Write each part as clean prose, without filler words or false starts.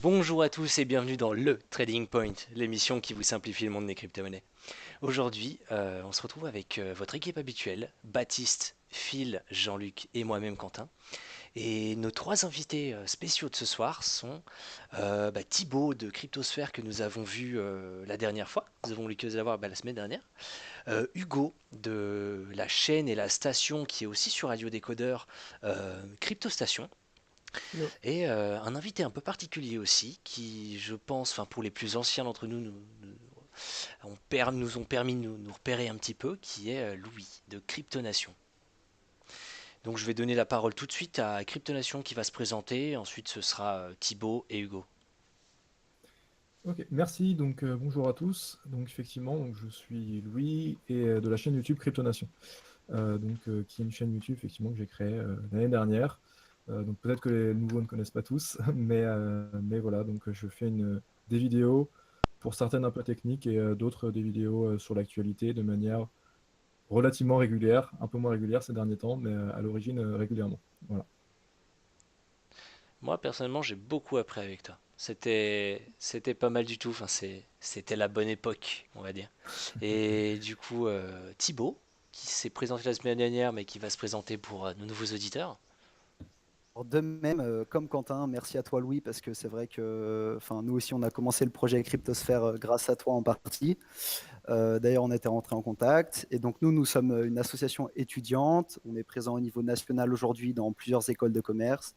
Bonjour à tous et bienvenue dans le Trading Point, l'émission qui vous simplifie le monde des crypto-monnaies. Aujourd'hui, on se retrouve avec votre équipe habituelle, Baptiste, Phil, Jean-Luc et moi-même Quentin. Et nos trois invités spéciaux de ce soir sont Thibaut de Cryptosphère que nous avons vu la dernière fois. Nous avons eu l'occasion de l'avoir la semaine dernière. Hugo de la chaîne et la station qui est aussi sur Radio Décodeur, Cryptostation. Yo. Et un invité un peu particulier aussi, qui je pense, enfin pour les plus anciens d'entre nous, nous ont permis de nous repérer un petit peu, qui est Louis de Cryptonation. Donc je vais donner la parole tout de suite à Cryptonation qui va se présenter, ensuite ce sera Thibaut et Hugo. Ok, merci. Donc bonjour à tous. Donc effectivement, donc, je suis Louis et de la chaîne YouTube Cryptonation. Qui est une chaîne YouTube effectivement que j'ai créée l'année dernière. Donc peut-être que les nouveaux ne connaissent pas tous, mais voilà. Donc je fais des vidéos pour certaines un peu techniques et d'autres des vidéos sur l'actualité de manière relativement régulière, un peu moins régulière ces derniers temps, mais à l'origine régulièrement. Voilà. Moi personnellement j'ai beaucoup appris avec toi. C'était pas mal du tout, enfin, c'était la bonne époque, on va dire. Et du coup, Thibaut, qui s'est présenté la semaine dernière, mais qui va se présenter pour nos nouveaux auditeurs. Alors, de même, comme Quentin, merci à toi Louis, parce que c'est vrai que nous aussi on a commencé le projet Cryptosphère grâce à toi en partie. D'ailleurs, on était rentré en contact. Et donc nous sommes une association étudiante. On est présent au niveau national aujourd'hui dans plusieurs écoles de commerce,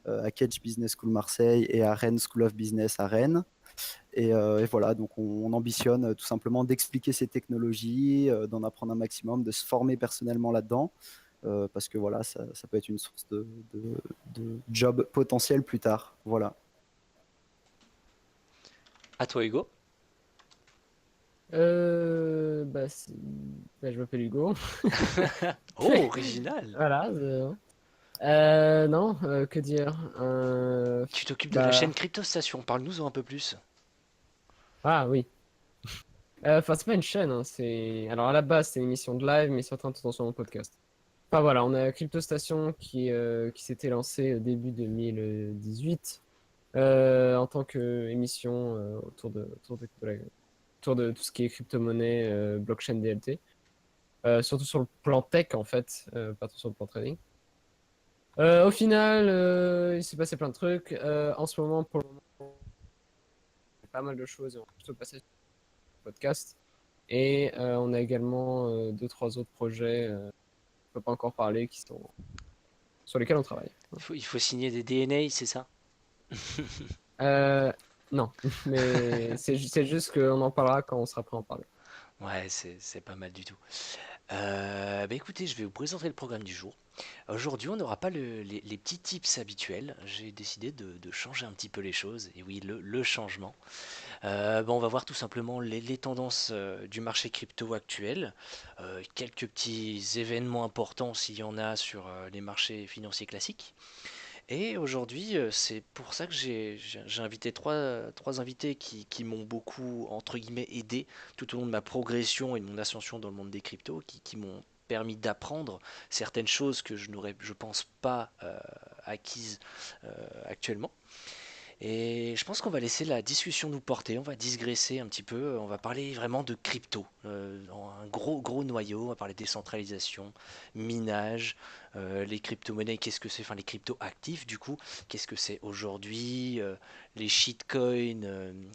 à Kedge Business School Marseille et à Rennes School of Business à Rennes. Et voilà, donc on ambitionne tout simplement d'expliquer ces technologies, d'en apprendre un maximum, de se former personnellement là-dedans. Parce que voilà, ça peut être une source de job potentiel plus tard. Voilà. À toi Hugo. Bah, je m'appelle Hugo. Oh, original! Voilà. Non, que dire? Tu t'occupes de la chaîne Bah, Cryptostation, parle-nous-en un peu plus. ah oui. Enfin, c'est pas une chaîne, hein, c'est. Alors à la base, c'est une émission de live, mais certains sont sur mon podcast. Enfin voilà, on a CryptoStation qui s'était lancée au début 2018 en tant qu'émission autour de tout ce qui est crypto-monnaie, blockchain, DLT. Surtout sur le plan tech en fait, pas trop sur le plan trading. Au final, il s'est passé plein de trucs. En ce moment, pour le moment, il y a pas mal de choses et on va plutôt passer sur le podcast. Et on a également deux, trois autres projets, on ne peut pas encore parler, sur lesquels on travaille. Il faut signer des DNA, c'est ça? Euh, non, mais c'est juste qu'on en parlera quand on sera prêt à en parler. Ouais, c'est pas mal du tout. Écoutez, je vais vous présenter le programme du jour. Aujourd'hui, on n'aura pas les petits tips habituels. J'ai décidé de changer un petit peu les choses. Et oui, le changement. On va voir tout simplement les tendances du marché crypto actuel. Quelques petits événements importants s'il y en a sur les marchés financiers classiques. Et aujourd'hui, c'est pour ça que j'ai invité trois invités qui m'ont beaucoup, entre guillemets, aidé tout au long de ma progression et de mon ascension dans le monde des cryptos, qui m'ont permis d'apprendre certaines choses que je n'aurais, je pense, pas acquises actuellement. Et je pense qu'on va laisser la discussion nous porter, on va digresser un petit peu, on va parler vraiment de crypto, un gros noyau, on va parler décentralisation, minage, les crypto-monnaies, qu'est-ce que c'est, enfin les crypto-actifs du coup, qu'est-ce que c'est aujourd'hui, les shitcoins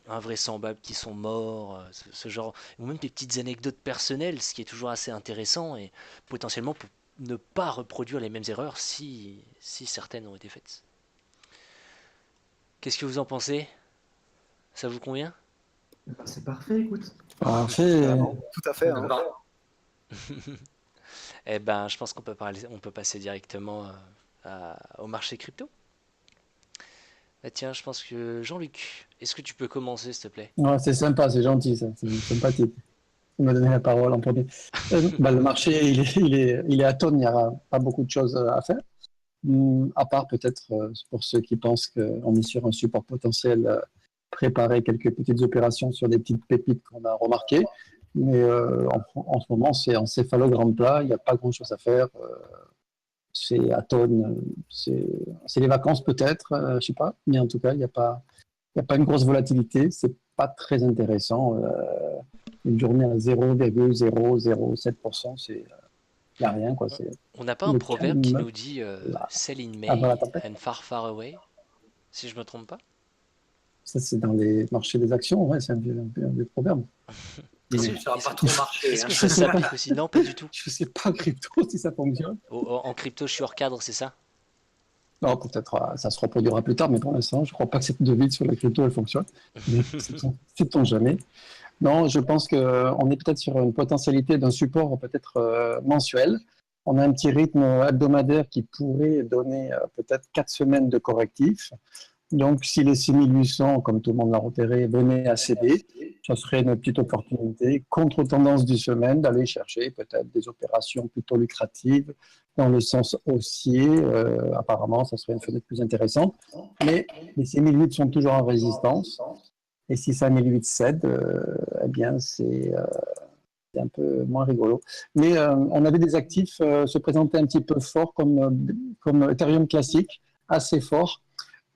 invraisemblables qui sont morts, ce genre, ou même des petites anecdotes personnelles, ce qui est toujours assez intéressant et potentiellement pour ne pas reproduire les mêmes erreurs si certaines ont été faites. Qu'est-ce que vous en pensez? Ça vous convient? C'est parfait, écoute. Parfait. Carrément. Tout à fait, hein. Eh ben, je pense on peut passer directement au marché crypto. Bah tiens, je pense que Jean-Luc, est-ce que tu peux commencer, s'il te plaît? Ouais, c'est sympa, c'est gentil, ça, c'est sympathique. Il m'a donné la parole en premier. Le marché, il est à tonnes, il n'y a pas beaucoup de choses à faire. À part peut-être pour ceux qui pensent qu'on est sur un support potentiel, préparer quelques petites opérations sur des petites pépites qu'on a remarquées. Mais en ce moment, c'est encéphalogramme plat, il n'y a pas grand-chose à faire. C'est à tonnes, c'est les vacances peut-être, je sais pas. Mais en tout cas, il n'y a pas. n'y a pas une grosse volatilité, c'est pas très intéressant. Une journée à 0,007%, il n'y a rien, quoi. On C'est on n'a pas un le proverbe qui calme nous dit là, Sell in avant la May tempête. and far far away, si je me trompe pas? Ça, c'est dans les marchés des actions, ouais, c'est un vieux proverbe. Est-ce Mais que, Ça va est-ce, pas trop marcher. est-ce Hein. que je ça sais pas, s'applique aussi? Non, pas du tout. je sais pas en crypto si ça fonctionne. En crypto, je suis hors cadre, c'est ça? Non, peut-être ça se reproduira plus tard, mais pour l'instant, je crois pas que cette devise sur la crypto elle fonctionne. Mais sait-on jamais. Non, je pense qu'on est peut-être sur une potentialité d'un support peut-être mensuel. On a un petit rythme hebdomadaire qui pourrait donner peut-être 4 semaines de correctifs. Donc, si les 6800, comme tout le monde l'a repéré, venaient à céder, ça serait une petite opportunité, contre-tendance du semaine, d'aller chercher peut-être des opérations plutôt lucratives dans le sens haussier. Apparemment, ça serait une fenêtre plus intéressante. Mais les 6008 sont toujours en résistance. Et si 5008 cède, eh bien, c'est un peu moins rigolo. Mais on avait des actifs se présenter un petit peu forts, comme Ethereum classique, assez fort,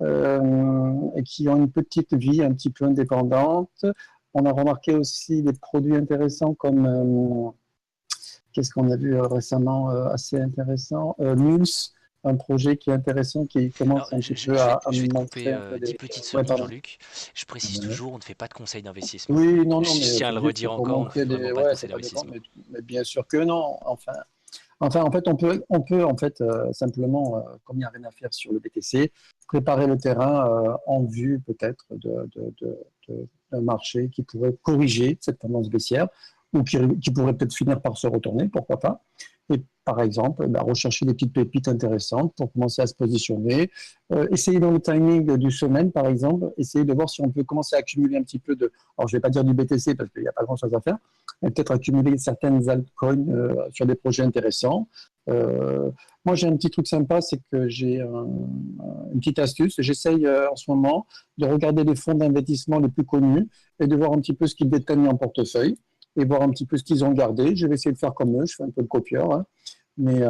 et qui ont une petite vie un petit peu indépendante. On a remarqué aussi des produits intéressants comme, qu'est-ce qu'on a vu récemment assez intéressant, Mulse, un projet qui est intéressant, qui Alors, commence un je, petit je- peu je vais, à je vais te montrer couper un peu 10 des... petites Ouais, secondes, pardon. Jean-Luc. Je précise toujours, on ne fait pas de conseils d'investissement. Oui, non, non, Je mais tiens à c'est le juste redire pour encore, on ne fait montrer vraiment des... pas de Ouais, ça conseils pas dépendre, d'investissement. mais bien sûr que non. Enfin, en fait, on peut en fait, simplement, comme il n'y a rien à faire sur le BTC, préparer le terrain en vue peut-être d'un marché qui pourrait corriger cette tendance baissière ou qui pourrait peut-être finir par se retourner, pourquoi pas. Et par exemple, rechercher des petites pépites intéressantes pour commencer à se positionner. Essayer dans le timing du semaine, par exemple, essayer de voir si on peut commencer à accumuler un petit peu de... Alors, je ne vais pas dire du BTC parce qu'il n'y a pas grand-chose à faire, mais peut-être accumuler certaines altcoins sur des projets intéressants. Euh, Moi, j'ai un petit truc sympa, c'est que j'ai une petite astuce. J'essaye en ce moment de regarder les fonds d'investissement les plus connus et de voir un petit peu ce qu'ils détiennent en portefeuille et voir un petit peu ce qu'ils ont gardé. Je vais essayer de faire comme eux, je fais un peu le copieur, hein, mais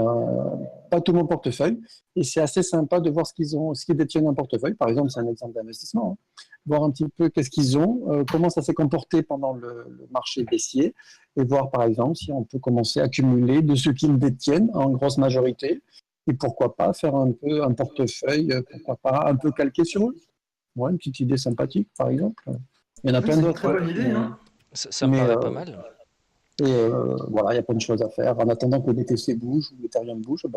pas tout mon portefeuille. Et c'est assez sympa de voir ce qu'ils détiennent en portefeuille. Par exemple, c'est un exemple d'investissement. Hein. Voir un petit peu qu'est-ce qu'ils ont, comment ça s'est comporté pendant le marché baissier, et voir par exemple si on peut commencer à accumuler de ce qu'ils détiennent en grosse majorité, et pourquoi pas faire un peu un portefeuille, pourquoi pas un peu calqué sur eux. Ouais, une petite idée sympathique par exemple. Il y en a Oui, plein c'est une d'autres. très bonne idée, Mais, hein. Ça me mais, paraît pas mal. voilà, il y a plein de choses à faire. En attendant que le BTC bouge ou l'Ethereum bouge, on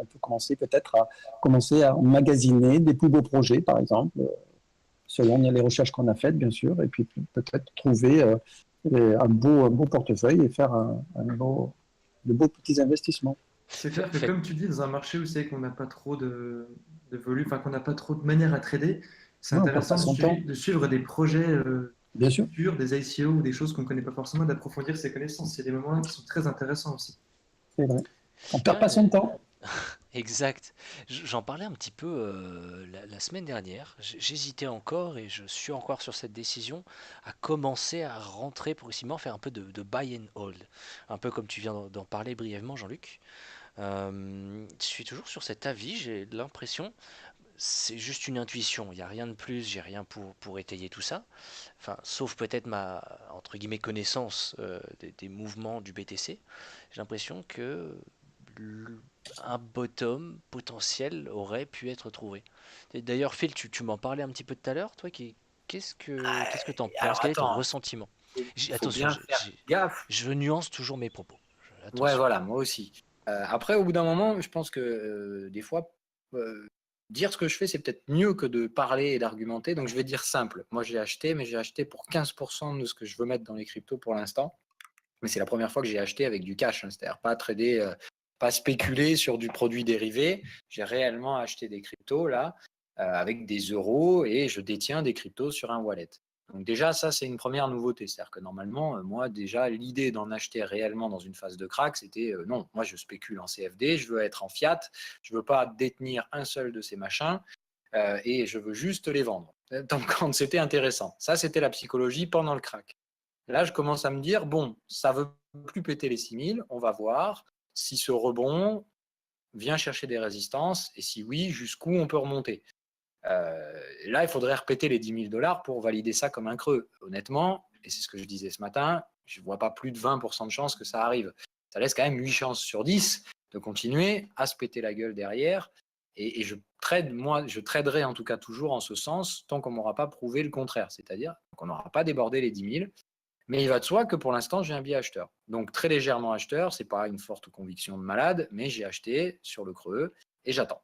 peut commencer peut-être à emmagasiner des plus beaux projets, par exemple, selon les recherches qu'on a faites, bien sûr, et puis peut-être trouver un beau portefeuille et faire de beaux petits investissements. C'est clair que Faites, comme tu dis, dans un marché où c'est qu'on n'a pas trop de volume, enfin qu'on n'a pas trop de manière à trader, c'est Ouais, on perd intéressant pas son temps, de suivre des projets bien sûr. futurs, des ICO ou des choses qu'on ne connaît pas forcément, d'approfondir ses connaissances. C'est des moments qui sont très intéressants aussi. C'est vrai. On perd bien, pas son temps. exact. J'en parlais un petit peu la semaine dernière. J'hésitais encore et je suis encore sur cette décision à commencer à rentrer progressivement, faire un peu de buy and hold. Un peu comme tu viens d'en parler brièvement, Jean-Luc. Je suis toujours sur cet avis, j'ai l'impression, c'est juste une intuition, il n'y a rien de plus, j'ai rien pour étayer tout ça. Enfin, sauf peut-être ma, entre guillemets, connaissance des mouvements du BTC. J'ai l'impression que l- un bottom potentiel aurait pu être trouvé. Et d'ailleurs, Phil, tu m'en parlais un petit peu tout à l'heure, toi, qu'est-ce que t'en penses? Alors Quel est ton attends, ressentiment? il faut Attention, bien faire gaffe. je nuance toujours mes propos. Ouais, Attention. voilà, moi aussi. Après, au bout d'un moment, je pense que des fois, euh, dire ce que je fais, c'est peut-être mieux que de parler et d'argumenter. Donc, je vais dire simple. Moi, j'ai acheté, mais j'ai acheté pour 15% de ce que je veux mettre dans les cryptos pour l'instant. Mais c'est la première fois que j'ai acheté avec du cash, hein, c'est-à-dire pas trader, pas spéculer sur du produit dérivé. J'ai réellement acheté des cryptos là avec des euros et je détiens des cryptos sur un wallet. Donc déjà, ça, c'est une première nouveauté. C'est-à-dire que normalement, moi, déjà, l'idée d'en acheter réellement dans une phase de crack, c'était non, moi, je spécule en CFD, je veux être en fiat, je veux pas détenir un seul de ces machins et je veux juste les vendre. Donc, quand c'était intéressant. Ça, c'était la psychologie pendant le crack. Là, je commence à me dire, bon, ça ne veut plus péter les 6000, on va voir si ce rebond vient chercher des résistances et si oui, jusqu'où on peut remonter. Là, il faudrait répéter les 10 000 $ pour valider ça comme un creux. Honnêtement, et c'est ce que je disais ce matin, je ne vois pas plus de 20% de chances que ça arrive. Ça laisse quand même 8 chances sur 10 de continuer à se péter la gueule derrière. Et je traderai en tout cas toujours en ce sens tant qu'on ne m'aura pas prouvé le contraire. C'est-à-dire qu'on n'aura pas débordé les 10 000. Mais il va de soi que pour l'instant, j'ai un biais acheteur. Donc très légèrement acheteur, ce n'est pas une forte conviction de malade, mais j'ai acheté sur le creux et j'attends.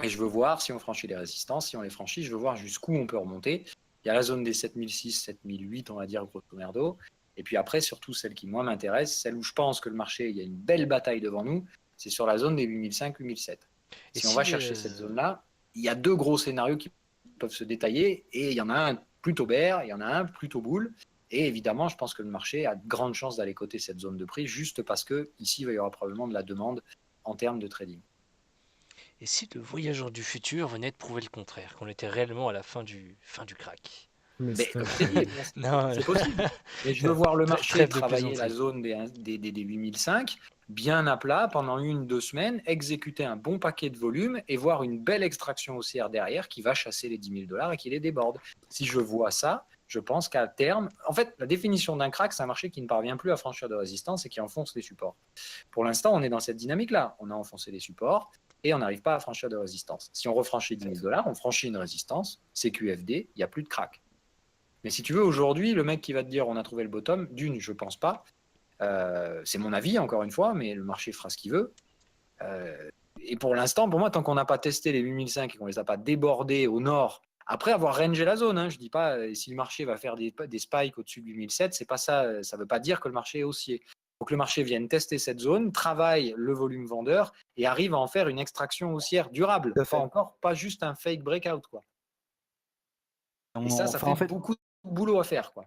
Et je veux voir si on franchit les résistances. Si on les franchit, je veux voir jusqu'où on peut remonter. Il y a la zone des 7006, 7008, on va dire, grosso merdo. Et puis après, surtout celle qui, moi, m'intéresse, celle où je pense que le marché, il y a une belle bataille devant nous, c'est sur la zone des 8005, 8007. Si on va chercher cette zone-là, il y a 2 gros scénarios qui peuvent se détailler. Et il y en a un plutôt bear, il y en a un plutôt bull. Et évidemment, je pense que le marché a de grandes chances d'aller coter cette zone de prix, juste parce qu'ici, il y aura probablement de la demande en termes de trading. Et si le voyageur du futur venait de prouver le contraire, qu'on était réellement à la fin du crack? Mais Mais comme je t'ai dit, Non, c'est possible. Et je veux voir le marché trêve de travailler la plaisanterie. zone des 8005, bien à plat pendant 1-2 semaines, exécuter un bon paquet de volume et voir une belle extraction haussière derrière qui va chasser les 10 000 $ et qui les déborde. Si je vois ça, je pense qu'à terme, en fait, la définition d'un crack, c'est un marché qui ne parvient plus à franchir de résistance et qui enfonce les supports. Pour l'instant, on est dans cette dynamique-là. On a enfoncé les supports et on n'arrive pas à franchir de résistance. Si on refranchit 10 000 $, on franchit une résistance, c'est QFD, il n'y a plus de crack. Mais si tu veux, aujourd'hui, le mec qui va te dire on a trouvé le bottom, d'une, je pense pas. C'est mon avis, encore une fois, mais le marché fera ce qu'il veut. Et pour l'instant, pour moi, tant qu'on n'a pas testé les 8005 et qu'on ne les a pas débordés au nord, après avoir rangé la zone, je ne dis pas si le marché va faire des spikes au-dessus de 8007, c'est pas ça. Ça ne veut pas dire que le marché est haussier. Il faut que le marché vienne tester cette zone, travaille le volume vendeur et arrive à en faire une extraction haussière durable. Tout à fait. Pas juste un fake breakout, quoi. Et ça Enfin, fait en fait, beaucoup de boulot à faire, quoi.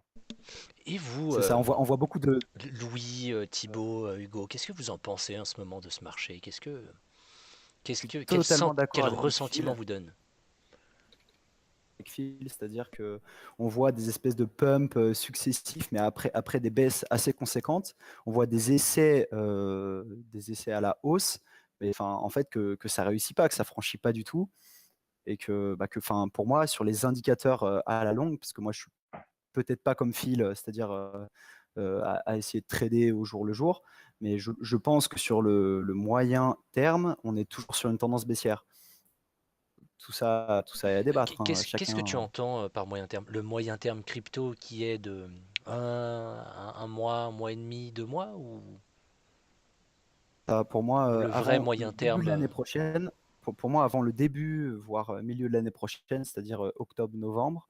Et vous, c'est ça, on voit beaucoup de. Louis, Thibaut, Hugo, qu'est-ce que vous en pensez en ce moment de ce marché? Je suis totalement d'accord Quel avec ressentiment Phil. vous donne? C'est-à-dire que on voit des espèces de pumps successifs, mais après des baisses assez conséquentes. On voit des essais à la hausse, mais enfin, en fait, que ça réussit pas, que ça franchit pas du tout, et enfin, pour moi, sur les indicateurs à la longue, parce que moi, je suis peut-être pas comme Phil, c'est-à-dire à essayer de trader au jour le jour, mais je pense que sur le moyen terme, on est toujours sur une tendance baissière. Tout ça est à débattre. Qu'est-ce que tu Chacun. entends par moyen terme? Le moyen terme crypto qui est de un mois, un mois et demi, 2 mois, ou Pour moi, le vrai avant moyen le début de terme? l'année prochaine, pour moi, avant le début, voire milieu de l'année prochaine, c'est-à-dire octobre-novembre,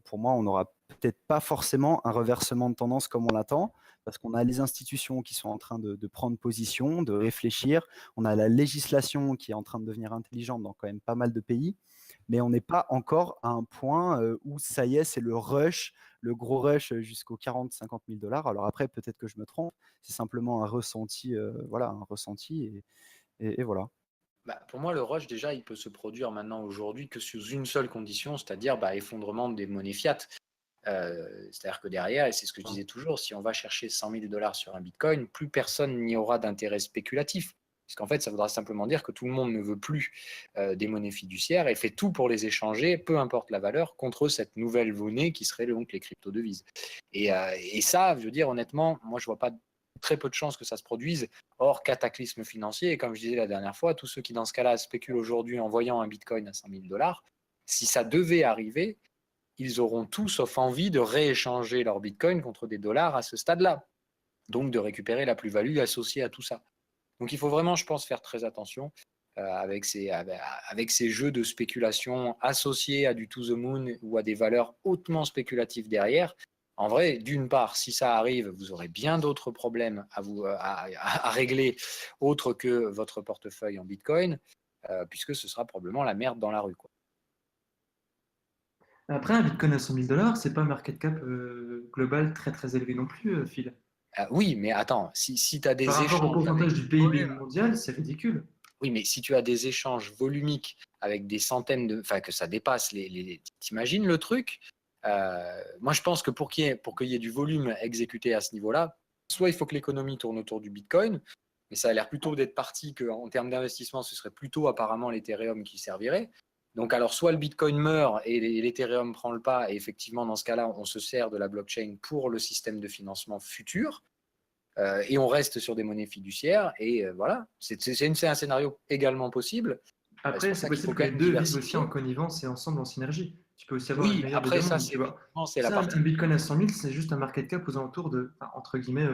pour moi, on n'aura peut-être pas forcément un reversement de tendance comme on l'attend, parce qu'on a les institutions qui sont en train de prendre position, de réfléchir, on a la législation qui est en train de devenir intelligente dans quand même pas mal de pays, mais on n'est pas encore à un point où ça y est, c'est le rush, le gros rush jusqu'aux 40-50 000 $. Alors après, peut-être que je me trompe, c'est simplement un ressenti, voilà, un ressenti, et voilà. Pour moi, le rush, déjà, il peut se produire maintenant aujourd'hui que sous une seule condition, c'est-à-dire effondrement des monnaies fiat. C'est-à-dire que derrière, et c'est ce que je disais toujours, si on va chercher 100 000 $ sur un bitcoin, plus personne n'y aura d'intérêt spéculatif. Parce qu'en fait, ça voudra simplement dire que tout le monde ne veut plus des monnaies fiduciaires et fait tout pour les échanger, peu importe la valeur, contre cette nouvelle monnaie qui serait donc les crypto-devises. Et ça, je veux dire, honnêtement, moi, je vois pas très peu de chances que ça se produise, hors cataclysme financier. Et comme je disais la dernière fois, tous ceux qui, dans ce cas-là, spéculent aujourd'hui en voyant un bitcoin à 100 000 $, si ça devait arriver, ils auront tout sauf envie de rééchanger leur bitcoin contre des dollars à ce stade-là. Donc, de récupérer la plus-value associée à tout ça. Donc, il faut vraiment, je pense, faire très attention avec ces jeux de spéculation associés à du to the moon ou à des valeurs hautement spéculatives derrière. En vrai, d'une part, si ça arrive, vous aurez bien d'autres problèmes à régler autres que votre portefeuille en Bitcoin, puisque ce sera probablement la merde dans la rue, quoi. Après, un Bitcoin à 100 000 $, c'est pas un market cap global très très élevé non plus, Phil. Oui, mais attends, si tu as des Par rapport au échanges pourcentage avec du PIB mondial, c'est ridicule. Oui, mais si tu as des échanges volumiques avec des centaines de... Enfin, que ça dépasse T'imagines le truc? Moi, je pense que pour qu'il y ait du volume exécuté à ce niveau-là, soit il faut que l'économie tourne autour du Bitcoin, mais ça a l'air plutôt d'être parti qu'en termes d'investissement, ce serait plutôt apparemment l'Ethereum qui servirait. Donc, alors, soit le Bitcoin meurt et l'Ethereum prend le pas, et effectivement, dans ce cas-là, on se sert de la blockchain pour le système de financement futur, et on reste sur des monnaies fiduciaires, et voilà, c'est un scénario également possible. C'est Après, pour c'est ça qu'il faut possible que quand les même deux vivent aussi diversifier. en connivence et ensemble en synergie. Tu peux aussi avoir le Oui, meilleur des après, deux ça, mondes, tu vois. c'est la Ça, partie. un Bitcoin à 100 000, c'est juste un market cap aux alentours de, enfin, entre guillemets,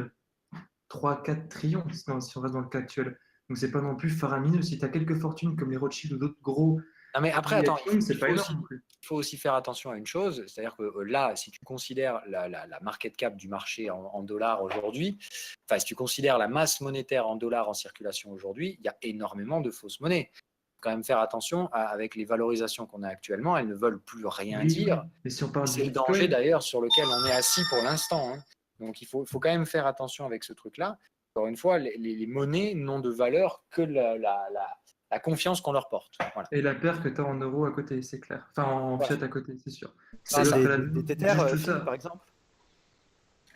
3-4 trillions, si on reste dans le cas actuel. Donc, c'est pas non plus faramineux. Si tu as quelques fortunes comme les Rothschild ou d'autres gros Non, mais après, attends, Bitcoin, c'est il pas faut énorme aussi, non plus. il faut aussi faire attention à une chose, c'est-à-dire que là, si tu considères la market cap du marché en dollars aujourd'hui, enfin, si tu considères la masse monétaire en dollars en circulation aujourd'hui, il y a énormément de fausses monnaies. Il faut quand même faire attention avec les valorisations qu'on a actuellement, elles ne veulent plus rien Oui, dire. oui. Et si on parle du C'est le danger Bitcoin, d'ailleurs sur lequel on est assis pour l'instant, hein. Donc il faut quand même faire attention avec ce truc-là. Encore une fois, les monnaies n'ont de valeur que la confiance qu'on leur porte. Voilà. et la paire que tu as en euros à côté, c'est clair. Enfin, en Voilà. fiat à côté, c'est sûr. C'est Parle ça. Alors que des là, Tether, juste Phil, ça. par exemple.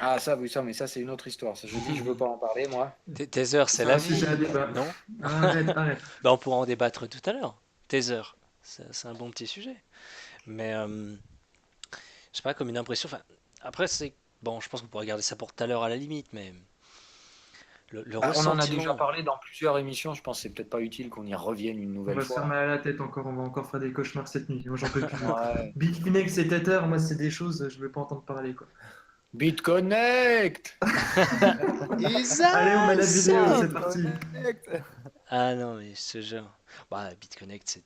Ah ça, oui, ça, mais ça c'est une autre histoire. Ça, je dis, je veux pas en parler, moi. Tether, c'est C'est la un vie, sujet à débat. non? Arrête, arrête. Bah, on pourra en débattre tout à l'heure. Tether, c'est un bon petit sujet. Mais je sais pas, comme une impression. Enfin, après, c'est bon, je pense qu'on pourrait garder ça pour tout à l'heure à la limite, mais le Bah, on en a déjà ressentiment. parlé dans plusieurs émissions. Je pense que c'est peut-être pas utile qu'on y revienne une On nouvelle va se faire fois. mal à la tête encore, on va encore faire des cauchemars cette nuit. Moi, j'en peux plus. Ouais. Bitfinex et Tether, moi, c'est des choses, je veux pas entendre parler, quoi. BitConnect. Allez, on met la vidéo, Isa! c'est parti. Ah non, mais ce jeu. Bah, BitConnect,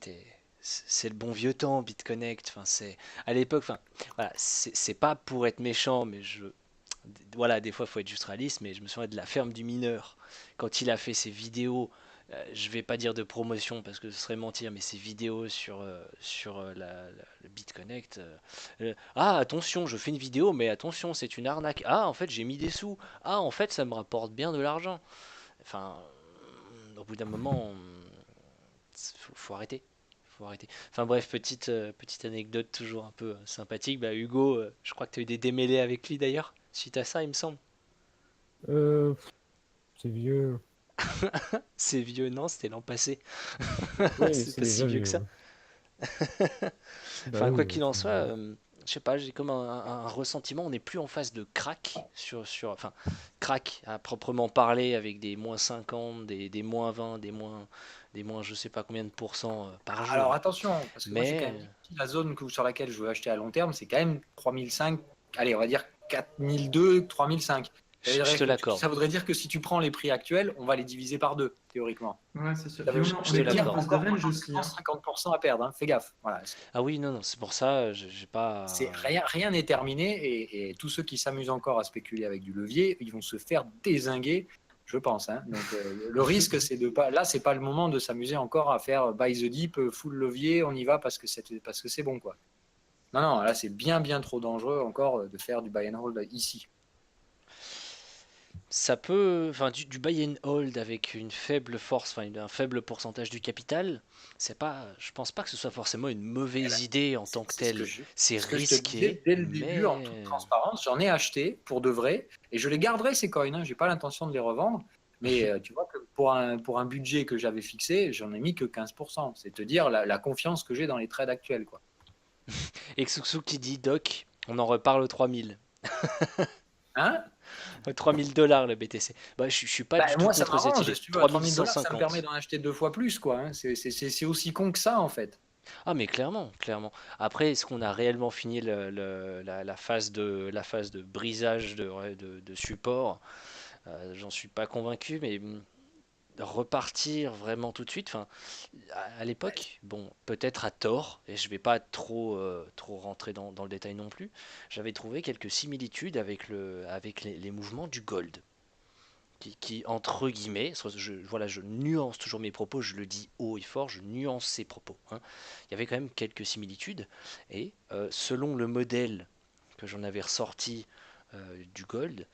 c'est le bon vieux temps, BitConnect. Enfin, c'est à l'époque. Enfin, voilà, c'est pas pour être méchant, mais voilà, des fois, il faut être juste réaliste. Mais je me souviens de la ferme du mineur quand il a fait ses vidéos. Je vais pas dire de promotion parce que ce serait mentir, mais ses vidéos sur le BitConnect. Ah, attention, je fais une vidéo, mais attention, c'est une arnaque. Ah, en fait, j'ai mis des sous. Ah, en fait, ça me rapporte bien de l'argent. Enfin, au bout d'un moment, faut arrêter. Faut arrêter. Enfin bref, petite anecdote toujours un peu sympathique. Bah, Hugo, je crois que tu as eu des démêlés avec lui d'ailleurs, suite à ça, il me semble. C'est vieux. C'est vieux, non, c'était l'an passé. Oui, C'est c'est pas si déjà vieux que vieux. ça. Bah Enfin, quoi oui, qu'il en c'est soit, je sais pas, j'ai comme un ressentiment. On n'est plus en phase de crack enfin, crack à proprement parler avec des moins 50, des moins 20, des moins je sais pas combien de pourcents par Alors jour. attention, parce que moi j'ai quand Mais même dit la zone sur laquelle je veux acheter à long terme, c'est quand même 3005, allez, on va dire 4002, 3005. je te l'accorde. Ça voudrait dire que si tu prends les prix actuels, on va les diviser par deux, théoriquement. Ouais, c'est sûr. Ça Puis veut, on Je te est veut plus dire en l'accorde. phase de encore range aussi, hein. 50% à perdre, hein. Fais gaffe. Voilà. Ah oui, non, non, c'est pour ça, j'ai C'est pas. rien n'est terminé et tous ceux qui s'amusent encore à spéculer avec du levier, ils vont se faire dézinguer, je pense, hein. Donc le risque, c'est de pas. Là, c'est pas le moment de s'amuser encore à faire buy the deep, full levier, on y va parce que c'est bon, quoi. Non, non, là, c'est bien trop dangereux encore de faire du buy and hold ici. Ça peut, enfin, du buy and hold avec une faible force, enfin, un faible pourcentage du capital, c'est pas, je pense pas que ce soit forcément une Eh ben, mauvaise idée en tant que c'est ce que telle. je, C'est c'est ce que je te disais risqué, dès le début, en toute mais transparence. J'en ai acheté pour de vrai et je les garderai ces coins, hein. J'ai pas l'intention de les revendre. Mais tu vois que pour un budget que j'avais fixé, j'en ai mis que 15%. C'est te dire la confiance que j'ai dans les trades actuels, quoi. et Xuxu qui dit Doc, on en reparle aux 3000. Hein? Aux 3000 dollars le BTC. Bah, je suis pas Bah, du tout moi, ça contre cette m'arrange. idée. Si tu veux, à 3000 $, ça me permet 3150. d'en acheter deux fois plus, quoi, hein. C'est aussi con que ça, en fait. Ah, mais clairement, clairement. Après, est-ce qu'on a réellement fini la phase de brisage de support? J'en suis pas convaincu, mais repartir vraiment tout de suite, enfin, à l'époque, bon, peut-être à tort, et je vais pas trop rentrer dans le détail non plus, j'avais trouvé quelques similitudes avec les mouvements du gold, entre guillemets, voilà, je nuance toujours mes propos, je le dis haut et fort, je nuance ces propos, hein. Il y avait quand même quelques similitudes, et selon le modèle que j'en avais ressorti du gold,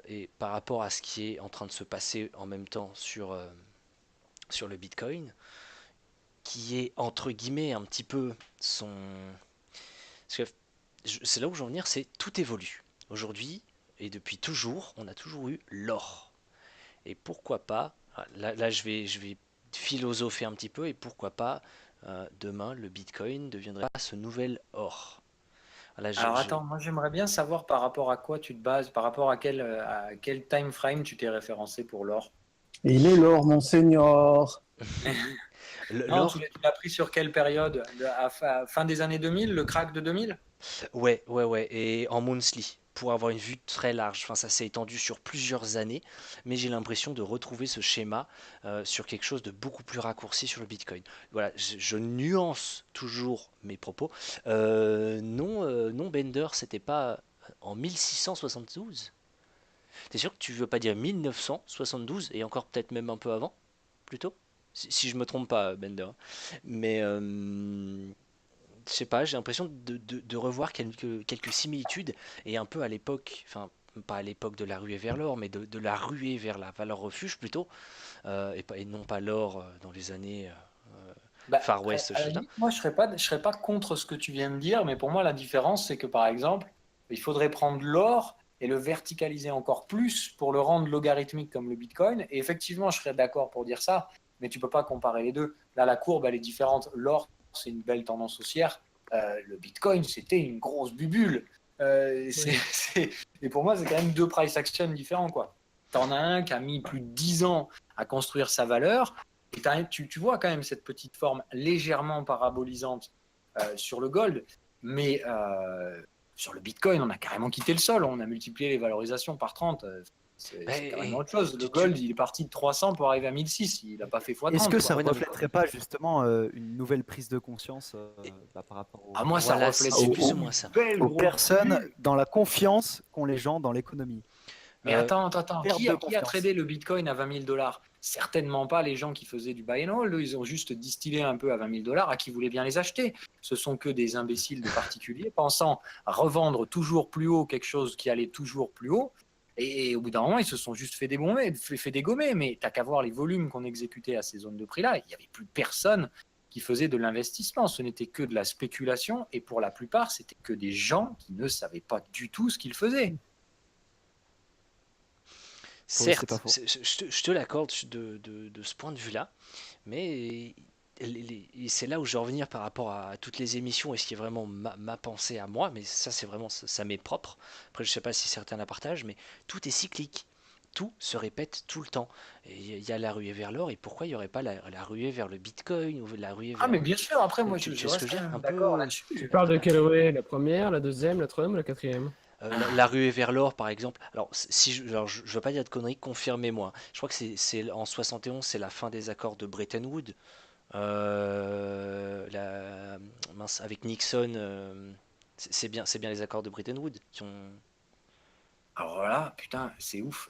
et par rapport à ce qui est en train de se passer en même temps sur le Bitcoin, qui est entre guillemets un petit peu son... Parce que c'est là où je veux en venir, c'est tout évolue. Aujourd'hui, et depuis toujours, on a toujours eu l'or. Et pourquoi pas, là je vais philosopher un petit peu, et pourquoi pas demain, le Bitcoin deviendrait ce nouvel or. Voilà, Alors attends, moi j'aimerais bien savoir par rapport à quoi tu te bases, par rapport à quel time frame tu t'es référencé pour l'or. Il est l'or, mon seigneur. Non, l'or, tu l'as pris sur quelle période? À fin des années 2000, le crack de 2000? ouais, ouais, ouais, et en monthly, pour avoir une vue très large. Enfin, ça s'est étendu sur plusieurs années, mais j'ai l'impression de retrouver ce schéma sur quelque chose de beaucoup plus raccourci sur le Bitcoin. Voilà, je nuance toujours mes propos. Non, Bender, c'était pas en 1672. T'es sûr que tu veux pas dire 1972 et encore peut-être même un peu avant, plutôt? Si je me trompe pas, Bender. Mais je sais pas, j'ai l'impression de revoir quelques similitudes et un peu à l'époque, enfin pas à l'époque de la ruée vers l'or, mais de la ruée vers la valeur refuge plutôt, et non pas l'or dans les années Bah, Far West, à ce la chose-là. limite, moi je serais pas contre ce que tu viens de dire, mais pour moi la différence c'est que par exemple, il faudrait prendre l'or et le verticaliser encore plus pour le rendre logarithmique comme le Bitcoin. Et effectivement, je serais d'accord pour dire ça, mais tu peux pas comparer les deux. Là, la courbe elle est différente. L'or c'est une belle tendance haussière. Le Bitcoin c'était une grosse bubule. Et pour moi c'est quand même deux price action différents quoi. T'en as un qui a mis plus de 10 ans à construire sa valeur. Et tu vois quand même cette petite forme légèrement parabolisante sur le gold, mais sur le Bitcoin, on a carrément quitté le sol, on a multiplié les valorisations par 30. C'est carrément autre chose. Le gold, il est parti de 300 pour arriver à 1006, il n'a pas fait Est-ce x30. que Quoi. ça ne reflèterait pas justement une nouvelle prise de conscience par rapport Ah, moi, ça Voilà, reflète c'est plus ou une moins ça. belle aux grosse personnes bulle. dans la confiance qu'ont les gens dans l'économie? Mais Euh, attends, Perte qui de a confiance. tradé le Bitcoin à 20 000 $? Certainement pas les gens qui faisaient du buy and hold. Ils ont juste distillé un peu à 20 000 $ à qui voulaient bien les acheter. Ce sont que des imbéciles de particuliers pensant revendre toujours plus haut quelque chose qui allait toujours plus haut. Et au bout d'un moment, ils se sont juste fait dégommer. Mais t'as qu'à voir les volumes qu'on exécutait à ces zones de prix-là. Il n'y avait plus personne qui faisait de l'investissement. Ce n'était que de la spéculation. Et pour la plupart, c'était que des gens qui ne savaient pas du tout ce qu'ils faisaient. Oui, c'est pas Certes, faux. je te l'accorde de ce point de vue-là, mais et c'est là où je vais revenir par rapport à toutes les émissions et ce qui est vraiment ma pensée à moi, mais ça c'est vraiment ça m'est propre. Après je sais pas si certains la partagent, mais tout est cyclique. Tout se répète tout le temps. Et il y a la ruée vers l'or, et pourquoi il n'y aurait pas la ruée vers le Bitcoin ou la ruée Ah, mais vers... bien sûr, après, moi, Tu je vois ce que reste je quand veux dire? Un même d'accord peu... là-dessus. Tu parles de quelle ruée? La première, la deuxième, la troisième ou la quatrième? La ruée vers l'or, par exemple. Alors, si alors, je veux pas dire de conneries, confirmez-moi. Je crois que c'est en 71, c'est la fin des accords de Bretton Woods. Mince, avec Nixon, c'est bien les accords de Bretton Woods qui ont. Alors là, putain, c'est ouf.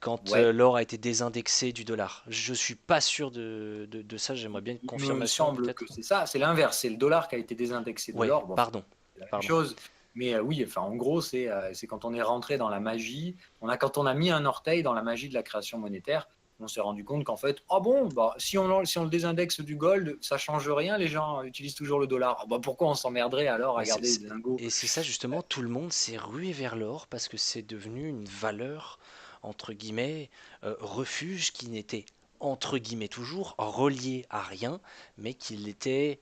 Quand Ouais, l'or a été désindexé du dollar. Je suis pas sûr de ça. J'aimerais bien une il me confirmation, semble que peut-être. c'est ça. C'est l'inverse. C'est le dollar qui a été désindexé de Ouais, l'or. Bon, pardon, c'est la même pardon. chose. Mais oui, enfin, en gros, c'est quand on est rentré dans la magie. Quand on a mis un orteil dans la magie de la création monétaire, on s'est rendu compte qu'en fait, ah bon, bah, si on le désindexe du gold, ça change rien. Les gens utilisent toujours le dollar. Ah bah, pourquoi on s'emmerderait alors à Et c'est garder c'est- des lingots? et c'est ça justement, tout le monde s'est rué vers l'or parce que c'est devenu une valeur, entre guillemets, refuge qui n'était, entre guillemets toujours, relié à rien, mais qui était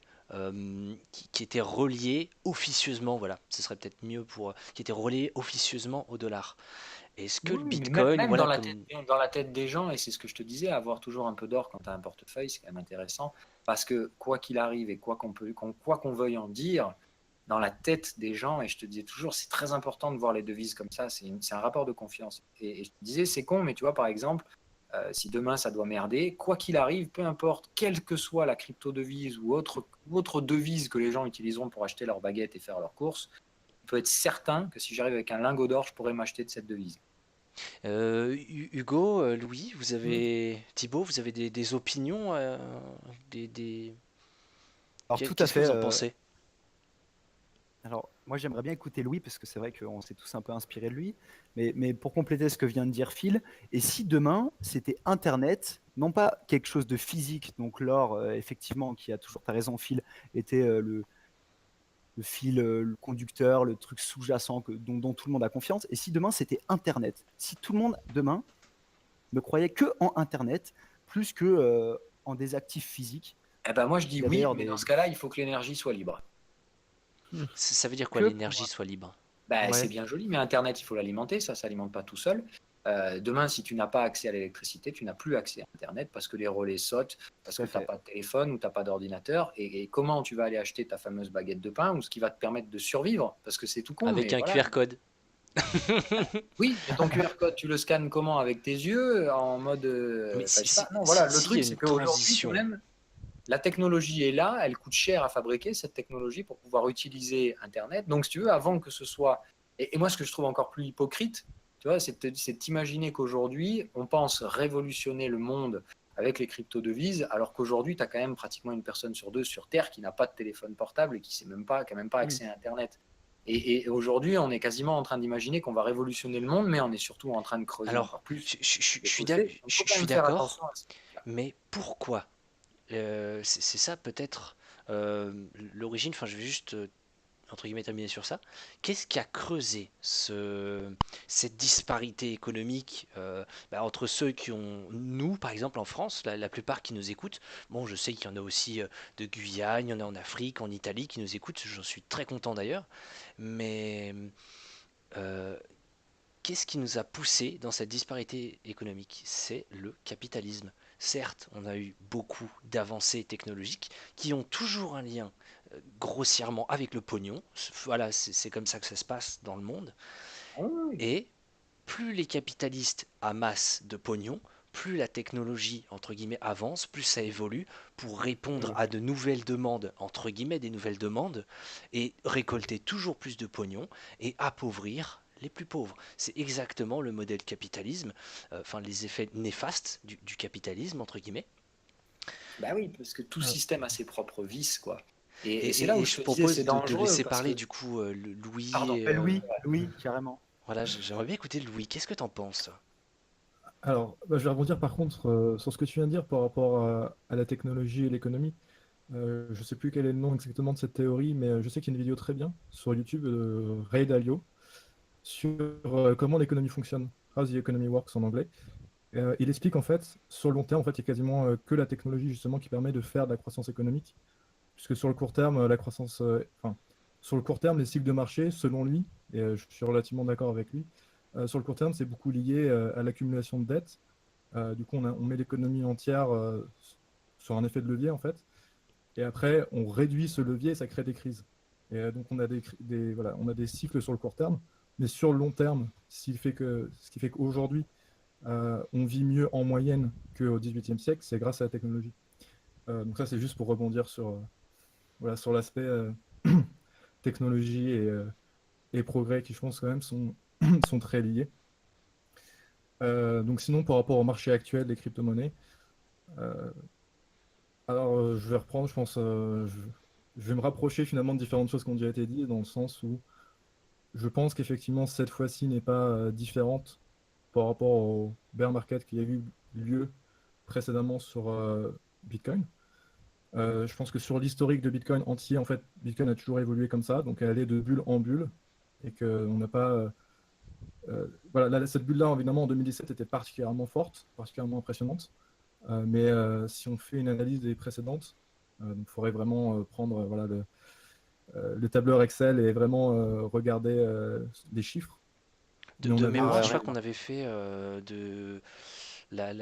relié officieusement, voilà, ce serait peut-être mieux qui était relié officieusement au dollar. Est-ce que le Oui, mais même, Bitcoin, même voilà, comme... dans la tête des gens, et c'est ce que je te disais, avoir toujours un peu d'or quand tu as un portefeuille, c'est quand même intéressant, parce que quoi qu'il arrive et quoi qu'on veuille en dire, dans la tête des gens, et je te disais toujours, c'est très important de voir les devises comme ça, c'est un rapport de confiance. Et je te disais, c'est con, mais tu vois, par exemple, si demain ça doit merder, quoi qu'il arrive, peu importe, quelle que soit la crypto-devise ou autre devise que les gens utiliseront pour acheter leurs baguettes et faire leurs courses, on peut être certain que si j'arrive avec un lingot d'or, je pourrais m'acheter de cette devise. Hugo, Louis, Thibaut, vous avez des opinions, des... Alors tout à Qu'est-ce que fait. vous en pensez? Alors moi j'aimerais bien écouter Louis parce que c'est vrai qu'on s'est tous un peu inspiré de lui. Mais pour compléter ce que vient de dire Phil, et si demain c'était Internet, non pas quelque chose de physique, donc l'or effectivement qui a toujours, t'as raison Phil, était le fil, le conducteur, le truc sous-jacent dont tout le monde a confiance. Et si demain c'était Internet, si tout le monde demain ne croyait que en Internet plus que en des actifs physiques, Eh ben, moi, je dis Il y a oui, d'ailleurs mais des. dans ce cas-là, il faut que l'énergie soit libre. Ça veut dire quoi, Que l'énergie soit libre? Ben, c'est Ouais. bien joli, mais Internet, il faut l'alimenter, ça ne s'alimente pas tout seul. Demain, si tu n'as pas accès à l'électricité, tu n'as plus accès à Internet parce que les relais sautent, parce Tout que à tu n'as fait. pas de téléphone ou tu n'as pas d'ordinateur. Et comment tu vas aller acheter ta fameuse baguette de pain ou ce qui va te permettre de survivre? Parce que c'est tout con, Avec mais un voilà. QR code. Oui, mais ton QR code, tu le scannes comment? Avec tes yeux, en mode. Mais Enfin, je sais pas. Non, si, voilà, le s'il y a truc, c'est une qu'aujourd'hui, quand transition, même, la technologie est là, elle coûte cher à fabriquer, cette technologie, pour pouvoir utiliser Internet. Donc, si tu veux, avant que ce soit. Et moi, ce que je trouve encore plus hypocrite, tu vois, c'est d'imaginer qu'aujourd'hui, on pense révolutionner le monde avec les crypto-devises, alors qu'aujourd'hui, tu as quand même pratiquement une personne sur deux sur Terre qui n'a pas de téléphone portable et qui n'a même pas accès à Internet. Et aujourd'hui, on est quasiment en train d'imaginer qu'on va révolutionner le monde, mais on est surtout en train de creuser alors, encore plus je les suis fossés. Donc, il faut je quand suis même faire d'accord, attention à ça. mais pourquoi? C'est ça peut-être l'origine, enfin je vais juste entre guillemets terminer sur ça. Qu'est-ce qui a creusé cette disparité économique entre ceux qui ont, nous par exemple en France, la plupart qui nous écoutent, bon je sais qu'il y en a aussi de Guyane, il y en a en Afrique, en Italie qui nous écoutent, j'en suis très content d'ailleurs, mais euh, qu'est-ce qui nous a poussé dans cette disparité économique? C'est le capitalisme. Certes, on a eu beaucoup d'avancées technologiques qui ont toujours un lien grossièrement avec le pognon. Voilà, c'est comme ça que ça se passe dans le monde. Ah oui, Et plus les capitalistes amassent de pognon, plus la technologie, entre guillemets, avance, plus ça évolue pour répondre oui. à de nouvelles demandes, entre guillemets, des nouvelles demandes, et récolter toujours plus de pognon et appauvrir les plus pauvres. C'est exactement le modèle capitalisme, enfin les effets néfastes du capitalisme, entre guillemets. Bah oui, parce que tout Ah, système a ses propres vices, quoi. Et, Et c'est là où et je je te disais, c'est propose de dangereux laisser parce parler que. du coup Louis. Pardon. Et, Louis, Louis, carrément. voilà, j'aimerais bien écouter Louis. Qu'est-ce que t'en penses, toi? Alors, bah, je vais rebondir par contre sur ce que tu viens de dire par rapport à la technologie et l'économie. Je ne sais plus quel est le nom exactement de cette théorie, mais je sais qu'il y a une vidéo très bien sur YouTube de Ray Dalio sur comment l'économie fonctionne, How the Economy Works en anglais. Il explique en fait, sur le long terme, en fait, il y a quasiment que la technologie justement qui permet de faire de la croissance économique, puisque sur le court terme, enfin, sur le court terme, les cycles de marché, selon lui, et je suis relativement d'accord avec lui, sur le court terme, c'est beaucoup lié à l'accumulation de dettes. Du coup, on met l'économie entière sur un effet de levier en fait. Et après, on réduit ce levier et ça crée des crises. Et donc, on a voilà, on a des cycles sur le court terme, mais sur le long terme, ce qui fait qu'aujourd'hui, on vit mieux en moyenne qu'au XVIIIe siècle, c'est grâce à la technologie. Donc ça, c'est juste pour rebondir voilà, sur l'aspect technologie et progrès qui, je pense, quand même, sont très liés. Donc sinon, par rapport au marché actuel des crypto-monnaies, euh, alors, je vais reprendre, je pense, je vais me rapprocher finalement de différentes choses qui ont déjà été dites, dans le sens où je pense qu'effectivement, cette fois-ci n'est pas différente par rapport au bear market qui a eu lieu précédemment sur Bitcoin. Je pense que sur l'historique de Bitcoin entier, en fait, Bitcoin a toujours évolué comme ça, donc elle allait de bulle en bulle, et qu'on n'a pas... voilà, cette bulle-là, évidemment, en 2017 était particulièrement forte, particulièrement impressionnante. Mais si on fait une analyse des précédentes, il faudrait vraiment prendre voilà, le tableur Excel et vraiment regarder les chiffres. Mais on De avait mémoire, je aussi. crois qu'on avait fait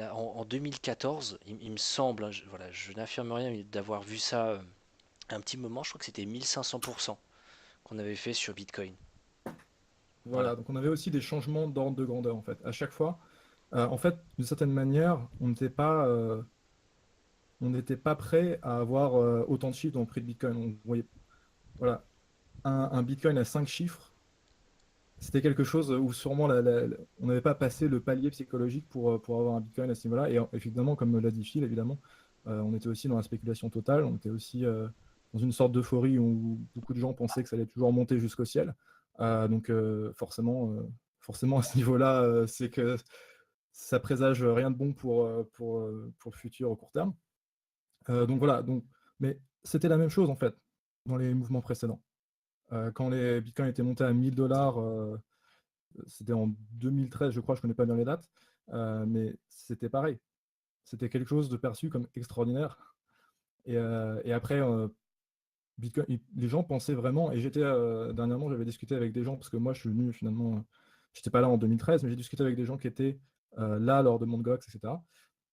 en 2014, il me semble, hein, voilà, je n'affirme rien, mais d'avoir vu ça un petit moment, je crois que c'était 1500% qu'on avait fait sur Bitcoin. Voilà. Voilà, donc on avait aussi des changements d'ordre de grandeur en fait. À chaque fois, en fait, d'une certaine manière, on n'était pas prêt à avoir autant de chiffres dans le prix de Bitcoin. On voyait, voilà, un Bitcoin à 5 chiffres, c'était quelque chose où sûrement on n'avait pas passé le palier psychologique pour avoir un Bitcoin à ce niveau-là. Et évidemment, comme l'a dit Phil, évidemment, on était aussi dans la spéculation totale, on était aussi dans une sorte d'euphorie où beaucoup de gens pensaient que ça allait toujours monter jusqu'au ciel. Donc forcément, à ce niveau-là, c'est que ça présage rien de bon pour le futur au court terme. Donc voilà, mais c'était la même chose en fait dans les mouvements précédents. Quand les bitcoins étaient montés à 1000 dollars, c'était en 2013, je crois, je ne connais pas bien les dates, mais c'était pareil. C'était quelque chose de perçu comme extraordinaire. Et après, Bitcoin, les gens pensaient vraiment, et dernièrement, j'avais discuté avec des gens, parce que moi, je suis venu finalement, j'étais pas là en 2013, mais j'ai discuté avec des gens qui étaient là lors de Mt. Gox, etc.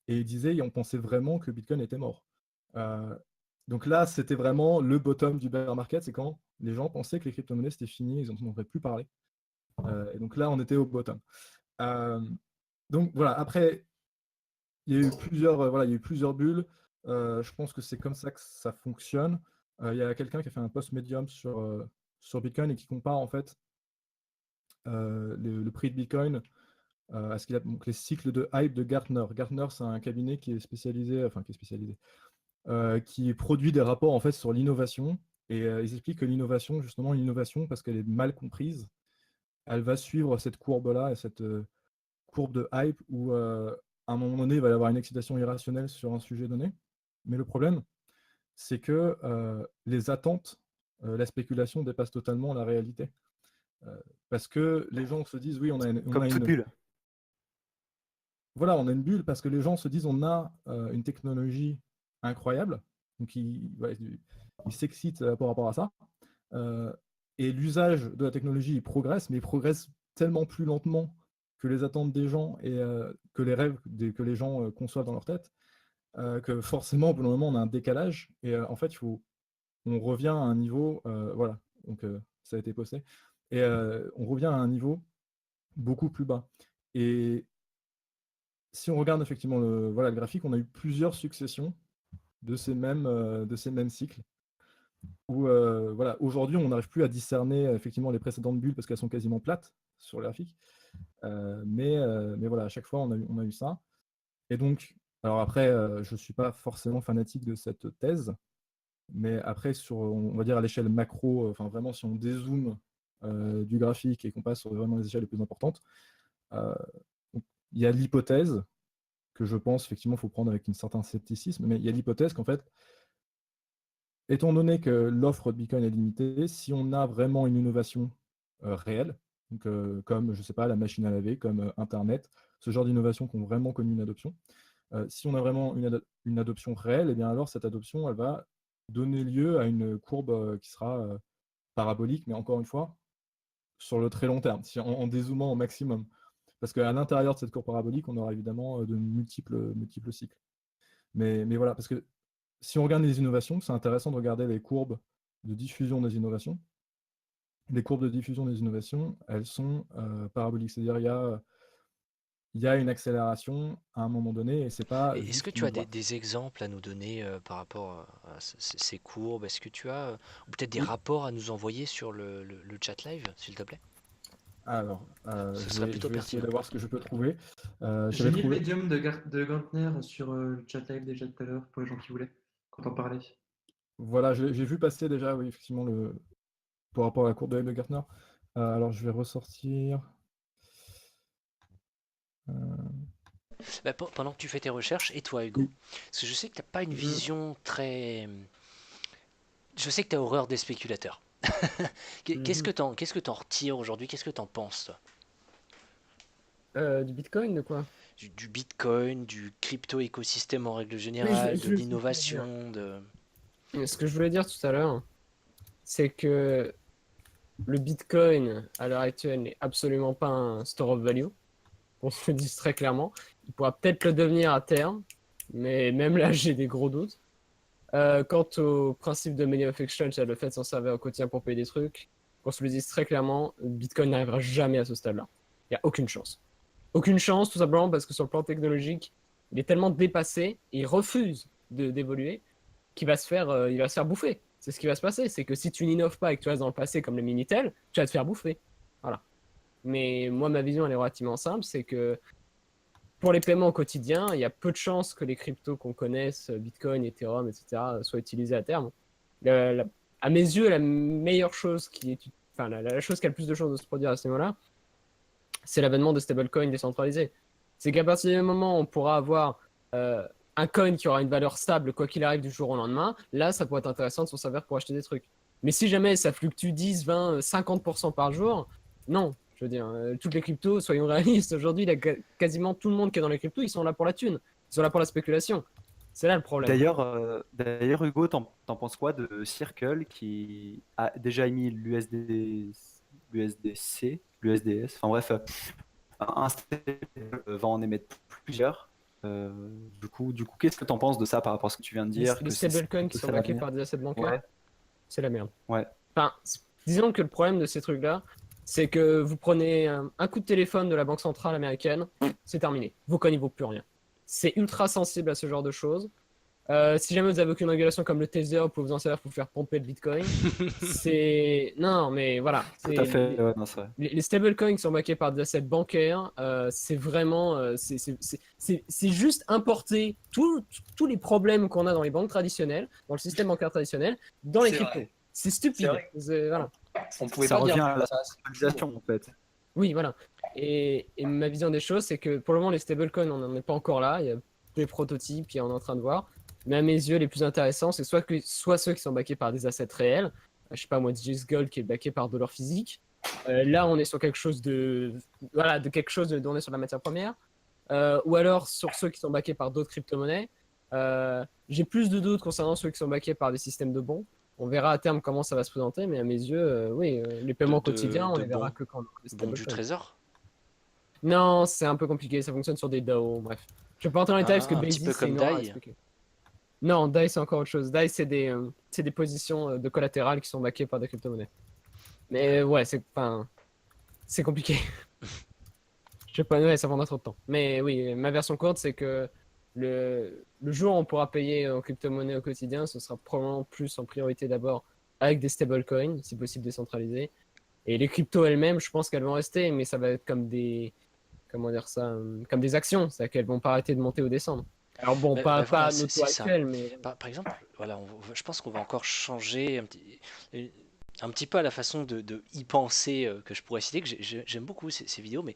Et ils disaient, on pensait vraiment que Bitcoin était mort. Donc là, c'était vraiment le bottom du bear market, c'est quand les gens pensaient que les crypto-monnaies c'était fini, ils n'en auraient plus parlé. Et donc là, on était au bottom. Donc voilà, après, il y a eu plusieurs bulles. Je pense que c'est comme ça que ça fonctionne. Il y a quelqu'un qui a fait un post Medium sur Bitcoin et qui compare en fait le prix de Bitcoin à ce qu'il a, donc les cycles de hype de Gartner. Gartner, c'est un cabinet qui est spécialisé, qui produit des rapports en fait sur l'innovation. Et ils expliquent que l'innovation, justement, l'innovation, parce qu'elle est mal comprise, elle va suivre cette courbe-là, et cette courbe de hype où à un moment donné, il va y avoir une excitation irrationnelle sur un sujet donné. Mais le problème, c'est que les attentes, la spéculation dépasse totalement la réalité. Parce que les gens se disent, oui, on a Comme toute une... bulle. Voilà, on a une bulle parce que les gens se disent, on a une technologie incroyable. Donc, ils s'excitent par rapport à ça. Et l'usage de la technologie, il progresse, mais il progresse tellement plus lentement que les attentes des gens et que les rêves que les gens conçoivent dans leur tête, que forcément, au bout d'un moment, on a un décalage. Et en fait, on revient à un niveau, voilà, donc ça a été posté, et on revient à un niveau beaucoup plus bas. Et si on regarde effectivement le graphique, on a eu plusieurs successions de ces mêmes cycles, où voilà, aujourd'hui, on n'arrive plus à discerner effectivement les précédentes bulles parce qu'elles sont quasiment plates sur le graphique. Mais voilà, à chaque fois, on a eu ça. Et donc, alors après, je ne suis pas forcément fanatique de cette thèse, mais après, on va dire à l'échelle macro, enfin vraiment, si on dézoome du graphique et qu'on passe sur vraiment les échelles les plus importantes, il y a l'hypothèse que je pense effectivement il faut prendre avec un certain scepticisme, mais il y a l'hypothèse qu'en fait, étant donné que l'offre de Bitcoin est limitée, si on a vraiment une innovation réelle, donc, comme, je sais pas, la machine à laver, comme Internet, ce genre d'innovation qui ont vraiment connu une adoption, si on a vraiment une adoption réelle, et bien alors cette adoption, elle va donner lieu à une courbe qui sera parabolique, mais encore une fois, sur le très long terme, en dézoomant au maximum. Parce qu'à l'intérieur de cette courbe parabolique, on aura évidemment de multiples cycles. Mais voilà, parce que si on regarde les innovations, c'est intéressant de regarder les courbes de diffusion des innovations. Les courbes de diffusion des innovations, elles sont paraboliques. C'est-à-dire il y a une accélération à un moment donné, et c'est pas Est-ce que juste tu une as droite. des exemples à nous donner par rapport à ces courbes? Est-ce que tu as ou peut-être des Oui. rapports à nous envoyer sur le chat live, s'il te plaît? Alors, Ce je serait vais plutôt essayer de pertinent. voir ce que je peux trouver. J'ai J'avais mis le trouvé. médium de Gantner sur le chat live déjà tout à l'heure pour les gens qui voulaient, quand on parlait. Voilà, j'ai vu passer déjà, oui, effectivement, par rapport à la courbe de Hyde de Gartner. Alors, je vais ressortir. Euh, Bah, pendant que tu fais tes recherches, et toi, Hugo? oui. Parce que je sais que tu n'as pas une vision très... Je sais que tu as horreur des spéculateurs. Qu'est-ce que Mhm. t'en retires aujourd'hui? Qu'est-ce que t'en penses, toi? Du Bitcoin, de quoi? Du Bitcoin, du crypto-écosystème en règle Oui, générale, de je sais ce que tu veux dire. l'innovation, de... Ce que je voulais dire tout à l'heure, c'est que le Bitcoin, à l'heure actuelle, n'est absolument pas un store of value. On se le dise très clairement. Il pourra peut-être le devenir à terme, mais même là, j'ai des gros doutes. Quant au principe de Money of Exchange, le fait de s'en servir au quotidien pour payer des trucs, qu'on se le dise très clairement, Bitcoin n'arrivera jamais à ce stade-là. Il n'y a aucune chance. Aucune chance, tout simplement parce que sur le plan technologique, il est tellement dépassé, et il refuse d'évoluer, qu'il va il va se faire bouffer. C'est ce qui va se passer. C'est que si tu n'innoves pas et que tu restes dans le passé comme le Minitel, tu vas te faire bouffer. Voilà. Mais moi, ma vision, elle est relativement simple. C'est que pour les paiements au quotidien, il y a peu de chances que les cryptos qu'on connaisse, Bitcoin, Ethereum, etc., soient utilisés à terme. À mes yeux, la meilleure chose enfin, la chose qui a le plus de chances de se produire à ce niveau-là, c'est l'avènement de stablecoins décentralisés. C'est qu'à partir du moment où on pourra avoir un coin qui aura une valeur stable, quoi qu'il arrive du jour au lendemain, là, ça pourrait être intéressant de s'en servir pour acheter des trucs. Mais si jamais ça fluctue 10, 20, 50% par jour, non. Je veux dire, toutes les cryptos, soyons réalistes, aujourd'hui, quasiment tout le monde qui est dans les cryptos, ils sont là pour la thune. Ils sont là pour la spéculation. C'est là le problème. D'ailleurs, Hugo, t'en penses quoi de Circle qui a déjà émis l'USDC, l'USDS, enfin bref, un stable va en émettre plusieurs. Euh, du coup, qu'est-ce que t'en penses de ça par rapport à ce que tu viens de dire, Les que c'est stablecoins qui plutôt sont ça backés l'avenir? par des assets bancaires, Ouais, c'est la merde. ouais. Enfin, disons que le problème de ces trucs-là, c'est que vous prenez un coup de téléphone de la Banque centrale américaine, c'est terminé. Vos coins, ils vaut plus rien. C'est ultra sensible à ce genre de choses. Si jamais vous avez aucune régulation comme le Tether, vous pouvez vous en servir pour faire pomper le Bitcoin. C'est... Non, mais voilà. Tout à fait, ouais, non, c'est vrai. Les stablecoins qui sont backés par des assets bancaires, c'est vraiment... c'est juste importer tous les problèmes qu'on a dans les banques traditionnelles, dans le système bancaire traditionnel, dans les C'est cryptos. vrai. C'est C'est stupide. vrai. Voilà. On pouvait Ça pas dire revient à la ça. centralisation, en fait. Oui, voilà. Et ma vision des choses, c'est que pour le moment, les stablecoins, on n'en est pas encore là. Il y a des prototypes qui on est en train de voir. Mais à mes yeux, les plus intéressants, c'est soit ceux qui sont backés par des assets réels. Je sais pas moi, DJ's Gold qui est backé par de l'or physique. Là, on est sur quelque chose voilà, de quelque chose on est sur la matière première. Ou alors sur ceux qui sont backés par d'autres crypto-monnaies. J'ai plus de doutes concernant ceux qui sont backés par des systèmes de bons. On verra à terme comment ça va se présenter, mais à mes yeux, oui, les paiements quotidiens, on De les verra bons, que quand les bons du stablecoins. trésor? Non, c'est un peu compliqué, ça fonctionne sur des DAO, bref. Je vais pas entrer dans les détails parce que Un petit peu Basis, c'est comme une horreur à DAI. expliquer. Non, DAI, c'est encore autre chose. DAI, c'est des positions de collatéral qui sont backées par des crypto-monnaies. Mais ouais, c'est compliqué. Je sais pas, ouais, ça prendra trop de temps. Mais oui, ma version courte, c'est que le jour où on pourra payer en crypto-monnaie au quotidien, ce sera probablement plus en priorité d'abord avec des stablecoins, si possible décentralisés. Et les cryptos elles-mêmes, je pense qu'elles vont rester, mais ça va être comme comment dire ça, comme des actions, c'est-à-dire qu'elles vont pas arrêter de monter ou descendre. Alors bon, pas Voilà, à notre taux c'est ça. actuel, mais Par exemple, voilà, je pense qu'on va encore changer un petit peu à la façon de y penser que je pourrais citer, que j'aime beaucoup ces vidéos, mais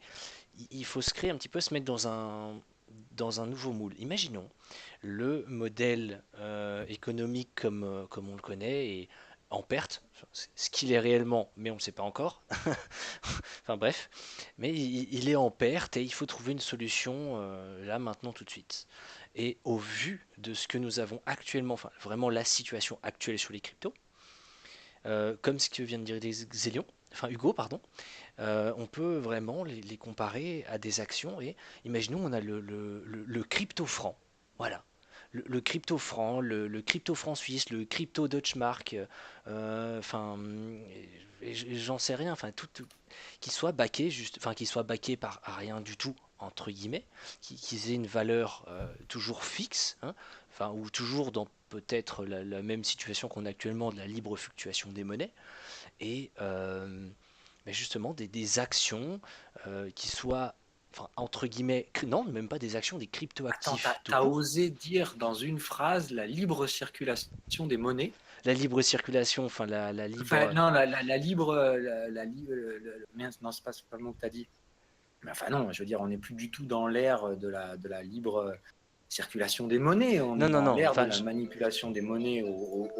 il faut se créer un petit peu, se mettre dans un nouveau moule. Imaginons le modèle économique comme on le connaît et en perte, ce qu'il est réellement, mais on ne le sait pas encore. Enfin bref, mais il est en perte et il faut trouver une solution là, maintenant, tout de suite. Et au vu de ce que nous avons actuellement, enfin vraiment la situation actuelle sur les cryptos, comme ce que vient de dire Hugo, pardon, on peut vraiment les comparer à des actions et imaginons on a le crypto-franc. Voilà. Le crypto-franc, le crypto-franc suisse, le crypto-Deutschmark, enfin, j'en sais rien, enfin, qui soit backé juste, enfin, qui soit backé par rien du tout, entre guillemets, qu'ils aient une valeur toujours fixe, hein, enfin, ou toujours dans peut-être la même situation qu'on a actuellement de la libre fluctuation des monnaies, et mais justement des actions qui soient, enfin, entre guillemets, non, même pas des actions, des Attends, cryptoactifs tout t'as court. osé dire dans une phrase la libre circulation des monnaies. La libre circulation, enfin la Enfin, libre. non, la libre. Mince, non, c'est pas le mot que t'as dit. Mais enfin, non, je veux dire, on n'est plus du tout dans l'ère de la libre circulation des monnaies. On Non, est non, dans non, l'ère de enfin, la manipulation des monnaies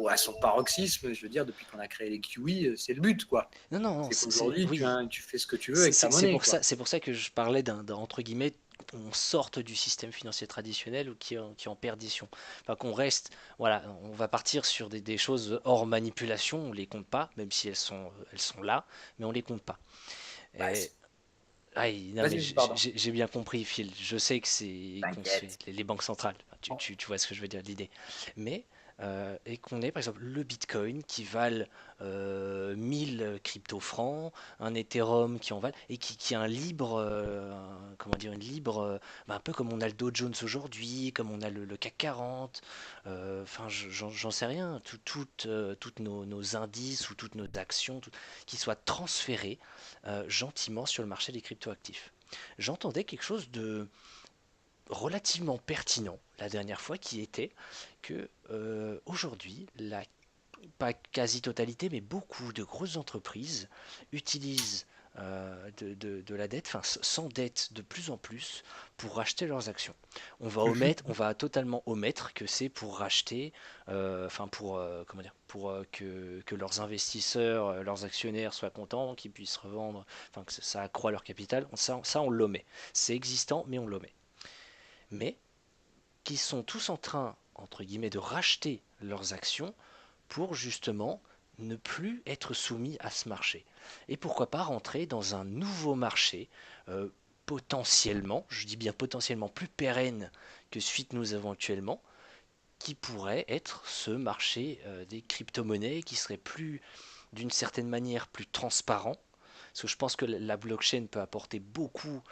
à son paroxysme. Je veux dire, depuis qu'on a créé les QE, c'est le but, quoi. non, non, non, C'est qu'aujourd'hui, oui, tu fais ce que tu veux avec ta monnaie, quoi. c'est pour ça que je parlais entre guillemets, on sorte du système financier traditionnel ou qui est en perdition. Enfin, qu'on reste, voilà, on va partir sur des choses hors manipulation, on les compte pas, même si elles sont là, mais on les compte pas. Bah, Et, non, mais vas-y, pardon. j'ai bien compris, Phil. Je sais que c'est qu'on se fait T'inquiète. les banques centrales. Enfin, tu vois ce que je veux dire, l'idée. Mais et qu'on ait par exemple le Bitcoin qui valent 1000 crypto-francs, un Ethereum qui en valent et qui a un libre, comment dire, une libre, un peu comme on a le Dow Jones aujourd'hui, comme on a le CAC 40. Enfin, j'en sais rien. Toutes nos indices ou toutes nos actions qui soient transférées gentiment sur le marché des cryptoactifs. J'entendais quelque chose de relativement pertinent la dernière fois qui était que aujourd'hui, pas quasi-totalité, mais beaucoup de grosses entreprises utilisent de la dette, enfin s'endettent de plus en plus pour racheter leurs actions. On va totalement omettre que c'est pour racheter, enfin pour comment dire, pour que leurs investisseurs, leurs actionnaires soient contents, qu'ils puissent revendre, enfin que ça accroît leur capital. Ça on l'omet. C'est existant, mais on l'omet. Mais qui sont tous en train entre guillemets, de racheter leurs actions pour justement ne plus être soumis à ce marché. Et pourquoi pas rentrer dans un nouveau marché, euh, potentiellement, je dis bien potentiellement plus pérenne que celui que nous avons actuellement, qui pourrait être ce marché des crypto-monnaies qui serait plus, d'une certaine manière, plus transparent. Parce que je pense que la blockchain peut apporter beaucoup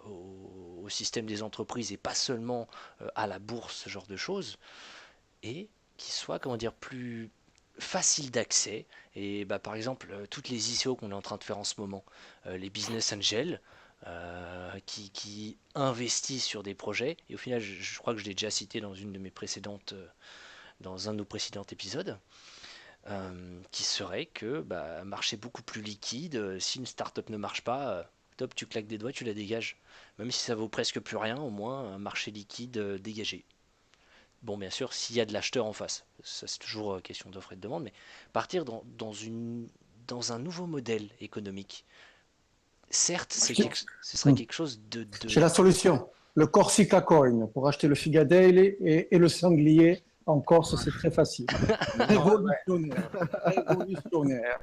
au système des entreprises et pas seulement à la bourse, ce genre de choses, et qui soit, comment dire, plus facile d'accès. Et bah, par exemple, toutes les ICO qu'on est en train de faire en ce moment, les business angels, qui investissent sur des projets, et au final, je crois que je l'ai déjà cité dans une de mes précédentes, dans un de nos précédents épisodes, qui serait que bah, un marché beaucoup plus liquide, si une startup ne marche pas, top, tu claques des doigts, tu la dégages. Même si ça vaut presque plus rien, au moins un marché liquide dégagé. Bon, bien sûr, s'il y a de l'acheteur en face, ça c'est toujours question d'offre et de demande, mais partir dans un nouveau modèle économique, certes, ce serait Hmm. quelque chose J'ai la solution. Le Corsica Coin pour acheter le Figadale et le sanglier en Corse, c'est très facile. Révolutionnaire. Révolutionnaire.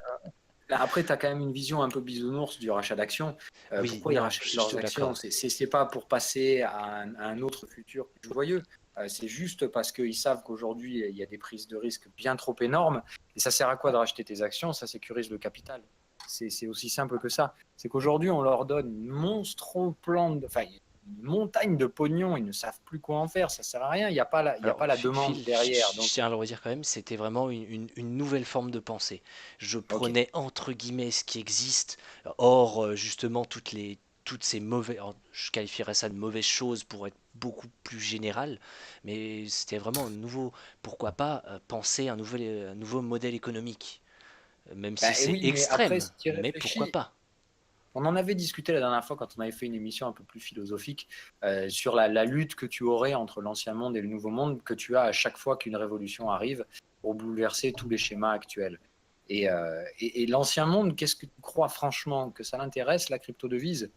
Là, après, tu as quand même une vision un peu bisounours du rachat d'actions. Oui, Pourquoi ils non, rachètent je leurs te actions? l'accorde. C'est pas pour passer à un autre futur plus joyeux. C'est juste parce qu'ils savent qu'aujourd'hui, il y a des prises de risques bien trop énormes. Et ça sert à quoi de racheter tes actions? Ça sécurise le capital. C'est aussi simple que ça. C'est qu'aujourd'hui, on leur donne une enfin, une montagne de pognon. Ils ne savent plus quoi en faire. Ça sert à rien. Il n'y a pas il y a Alors, pas la demande Phil, derrière. je Donc, tiens à le redire quand même, c'était vraiment une nouvelle forme de pensée. Je ok. prenais entre guillemets ce qui existe, hors justement toutes ces mauvaises, je qualifierais ça de mauvaises choses pour être beaucoup plus général, mais c'était vraiment un nouveau, pourquoi pas penser un nouveau modèle économique, même si Et c'est oui, mais après, extrême, si tu y mais pourquoi réfléchis, pas? on en avait discuté la dernière fois quand on avait fait une émission un peu plus philosophique sur la lutte que tu aurais entre l'ancien monde et le nouveau monde que tu as à chaque fois qu'une révolution arrive pour bouleverser tous les schémas actuels. Et l'ancien monde, qu'est-ce que tu crois franchement que ça l'intéresse, la crypto-devise?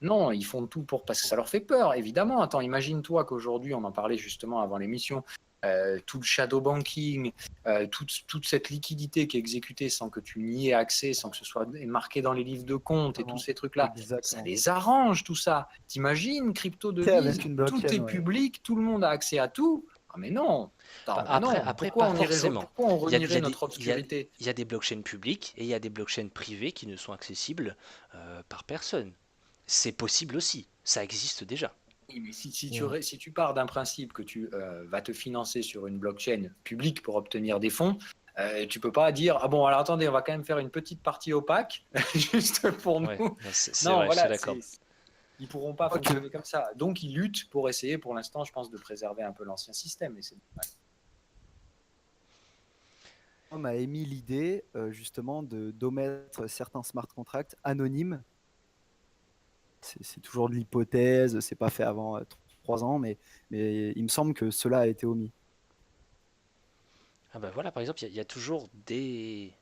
Non, ils font tout pour parce que ça leur fait peur, évidemment. Attends, imagine-toi qu'aujourd'hui, on en parlait justement avant l'émission, tout le shadow banking, toute cette liquidité qui est exécutée sans que tu n'y aies accès, sans que ce soit marqué dans les livres de compte et tous ces trucs-là, ça Exactement. les arrange tout ça. T'imagines, crypto-devise, Avec une tout blockchain, est ouais. public, tout le monde a accès à tout. Ah mais non, Bah, attends, mais après, non. pas forcément. Pourquoi on Il y a, il y renierait a des, notre il y a- obscurité? il y a des blockchains publiques et il y a des blockchains privées qui ne sont accessibles par personne. C'est possible aussi, ça existe déjà. Oui, mais Ouais. si tu pars d'un principe que tu vas te financer sur une blockchain publique pour obtenir des fonds, tu peux pas dire ah bon alors attendez on va quand même faire une petite partie opaque juste pour Ouais, nous. non, c'est Non vrai, je te voilà l'accorde. ils pourront pas Ok. fonctionner comme ça. Donc ils luttent pour essayer pour l'instant je pense de préserver un peu l'ancien système. Et c'est On a émis l'idée justement d'omettre certains smart contracts anonymes. C'est toujours de l'hypothèse, c'est pas fait avant 3 ans, mais il me semble que cela a été omis. Ah bah voilà, par exemple, il y a toujours des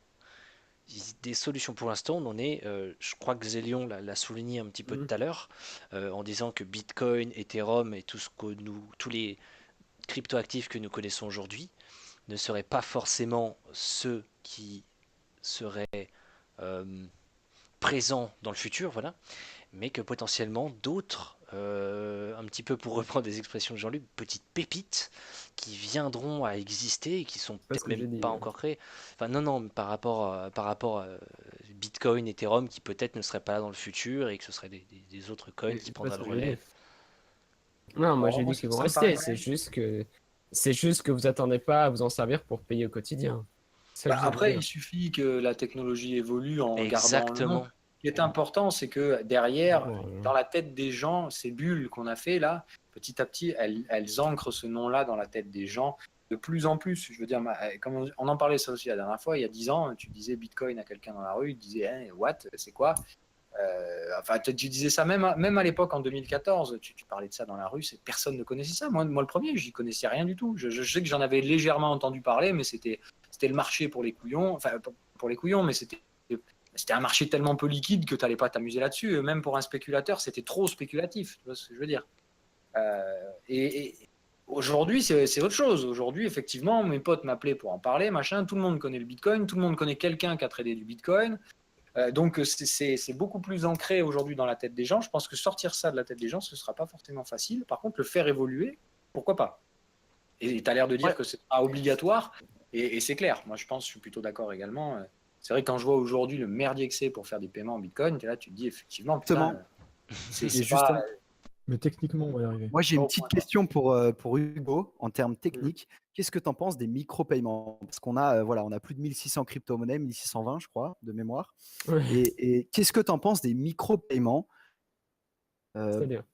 solutions pour l'instant. On en est, je crois que Zelion l'a souligné un petit peu Mhm. tout à l'heure, en disant que Bitcoin, Ethereum et tous les cryptoactifs que nous connaissons aujourd'hui ne seraient pas forcément ceux qui seraient euh, présents dans le futur, voilà, mais que potentiellement d'autres, un petit peu pour reprendre des expressions de Jean-Luc, petites pépites qui viendront à exister et qui sont C'est pas ce peut-être que même j'ai dit. pas encore créées. Enfin non, non, par rapport à Bitcoin, Ethereum, qui peut-être ne seraient pas là dans le futur et que ce seraient des autres coins qui C'est pas prendraient ce le que j'ai relais. dit. Non, moi bon, j'ai moi, dit qu'ils vont ça me paraît rester. quand même. C'est juste que vous attendez pas à vous en servir pour payer au quotidien. C'est ça que je veux Après dire. il suffit que la technologie évolue en gardant le nom. Exactement. Ce qui est important c'est que derrière Bon, dans la tête des gens ces bulles qu'on a fait là petit à petit elles ancrent ce nom-là dans la tête des gens de plus en plus. Je veux dire, comme on en parlait ça aussi la dernière fois, il y a 10 ans, tu disais Bitcoin à quelqu'un dans la rue, il disait hein, what, c'est quoi? Enfin, tu disais ça même à l'époque en 2014, tu parlais de ça dans la rue, personne ne connaissait ça. Moi le premier, j'y connaissais rien du tout. Je sais que j'en avais légèrement entendu parler, mais c'était le marché pour les couillons, enfin pour les couillons, mais c'était un marché tellement peu liquide que tu n'allais pas t'amuser là-dessus. Même pour un spéculateur, c'était trop spéculatif. Tu vois ce que je veux dire? Et Aujourd'hui, c'est autre chose. Aujourd'hui, effectivement, mes potes m'appelaient pour en parler, machin. Tout le monde connaît le Bitcoin, tout le monde connaît quelqu'un qui a tradé du Bitcoin. Donc, c'est beaucoup plus ancré aujourd'hui dans la tête des gens. Je pense que sortir ça de la tête des gens, ce ne sera pas forcément facile. Par contre, le faire évoluer, pourquoi pas? Et tu as l'air de dire que c'est pas obligatoire. Et c'est clair. Moi, je suis plutôt d'accord également. C'est vrai que quand je vois aujourd'hui le merdier que c'est pour faire des paiements en Bitcoin, là, tu te dis effectivement, putain, c'est Et pas... justement, Mais techniquement, on va y arriver. moi j'ai une Bon, petite point. question pour Hugo en termes techniques. Qu'est-ce que tu en penses des micro-paiements? Parce qu'on a, voilà, on a plus de 1600 crypto-monnaies, 1620 je crois, de mémoire. Ouais, Et qu'est-ce que tu en penses des micro-paiements, c'est-à-dire.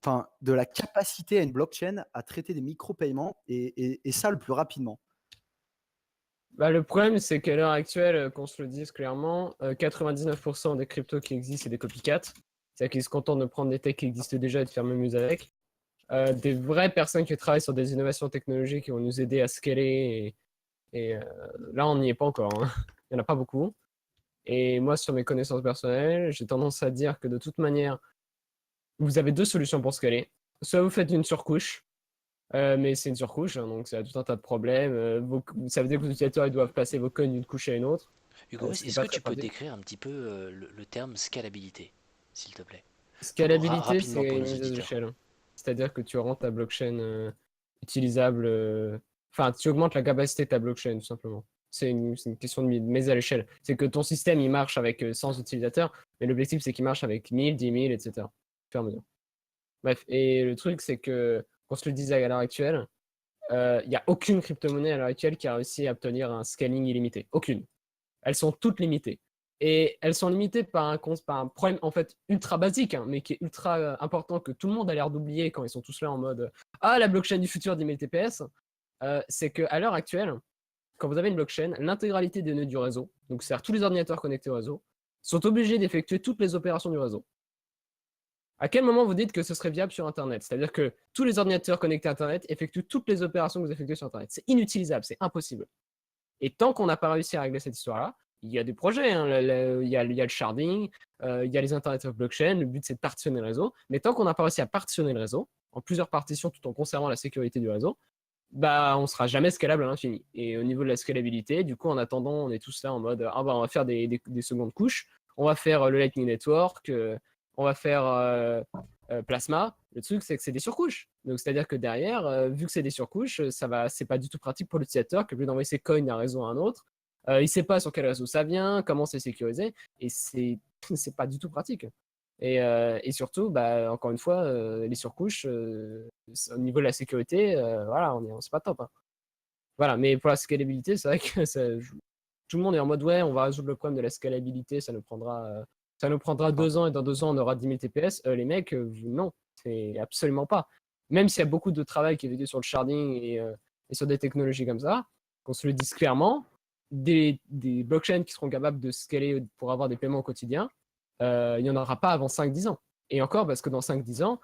de la capacité à une blockchain à traiter des micro-paiements et ça le plus rapidement? Bah, le problème, c'est qu'à l'heure actuelle, qu'on se le dise clairement, 99% des cryptos qui existent, c'est des copycats. C'est-à-dire qu'ils se contentent de prendre des techs qui existent déjà et de faire même use avec. Des vraies personnes qui travaillent sur des innovations technologiques qui vont nous aider à scaler. Et là, on n'y est pas encore, hein. Il n'y en a pas beaucoup. Et moi, sur mes connaissances personnelles, j'ai tendance à dire que de toute manière, vous avez deux solutions pour scaler. Soit vous faites une surcouche, mais c'est une surcouche, hein, donc ça a tout un tas de problèmes. Ça veut dire que vos utilisateurs ils doivent passer vos coins d'une couche à une autre. Hugo, Ce qui n'est est-ce pas que très tu peux pratique. décrire un petit peu le terme scalabilité, s'il te plaît? Scalabilité, Rapidement c'est pour une nos mise à auditeurs. l'échelle. C'est-à-dire que tu rends ta blockchain utilisable. Enfin, tu augmentes la capacité de ta blockchain, tout simplement. C'est une question de mise à l'échelle. C'est que ton système, il marche avec 100 utilisateurs, mais l'objectif, c'est qu'il marche avec 1000, 10 000, etc. Au fur et à mesure. Bref, et le truc, c'est que, qu'on se le dise à l'heure actuelle, il n'y a aucune crypto-monnaie à l'heure actuelle qui a réussi à obtenir un scaling illimité. Aucune. Elles sont toutes limitées. Et elles sont limitées par un problème en fait ultra basique, hein, mais qui est ultra important que tout le monde a l'air d'oublier quand ils sont tous là en mode ah, la blockchain du futur 10 000 TPS. C'est qu'à l'heure actuelle, quand vous avez une blockchain, l'intégralité des nœuds du réseau, donc c'est-à-dire tous les ordinateurs connectés au réseau, sont obligés d'effectuer toutes les opérations du réseau. À quel moment vous dites que ce serait viable sur Internet? C'est-à-dire que tous les ordinateurs connectés à Internet effectuent toutes les opérations que vous effectuez sur Internet. C'est inutilisable, c'est impossible. Et tant qu'on n'a pas réussi à régler cette histoire-là, il y a des projets, hein, il y a le sharding, il y a les Internet of Blockchain, le but c'est de partitionner le réseau, mais tant qu'on n'a pas réussi à partitionner le réseau, en plusieurs partitions tout en conservant la sécurité du réseau, bah on ne sera jamais scalable à l'infini. Et au niveau de la scalabilité, du coup en attendant, on est tous là en mode ah bah on va faire des secondes couches, on va faire le Lightning Network, on va faire Plasma. Le truc c'est que c'est des surcouches. Donc c'est-à-dire que derrière, vu que c'est des surcouches, c'est pas du tout pratique pour l'utilisateur que lui d'envoyer ses coins d'un réseau à un autre. Il ne sait pas sur quel réseau ça vient, comment c'est sécurisé, et c'est pas du tout pratique. Et surtout, bah, encore une fois, les surcouches, au niveau de la sécurité, voilà, c'est pas top, hein. Voilà, mais pour la scalabilité, c'est vrai que tout le monde est en mode ouais, on va résoudre le problème de la scalabilité, ça nous prendra 2 ans et dans 2 ans on aura 10 000 TPS. Les mecs, non, c'est absolument pas. Même s'il y a beaucoup de travail qui est fait sur le sharding et sur des technologies comme ça, qu'on se le dise clairement, des blockchains qui seront capables de scaler pour avoir des paiements au quotidien, il n'y en aura pas avant 5-10 ans. Et encore, parce que dans 5-10 ans,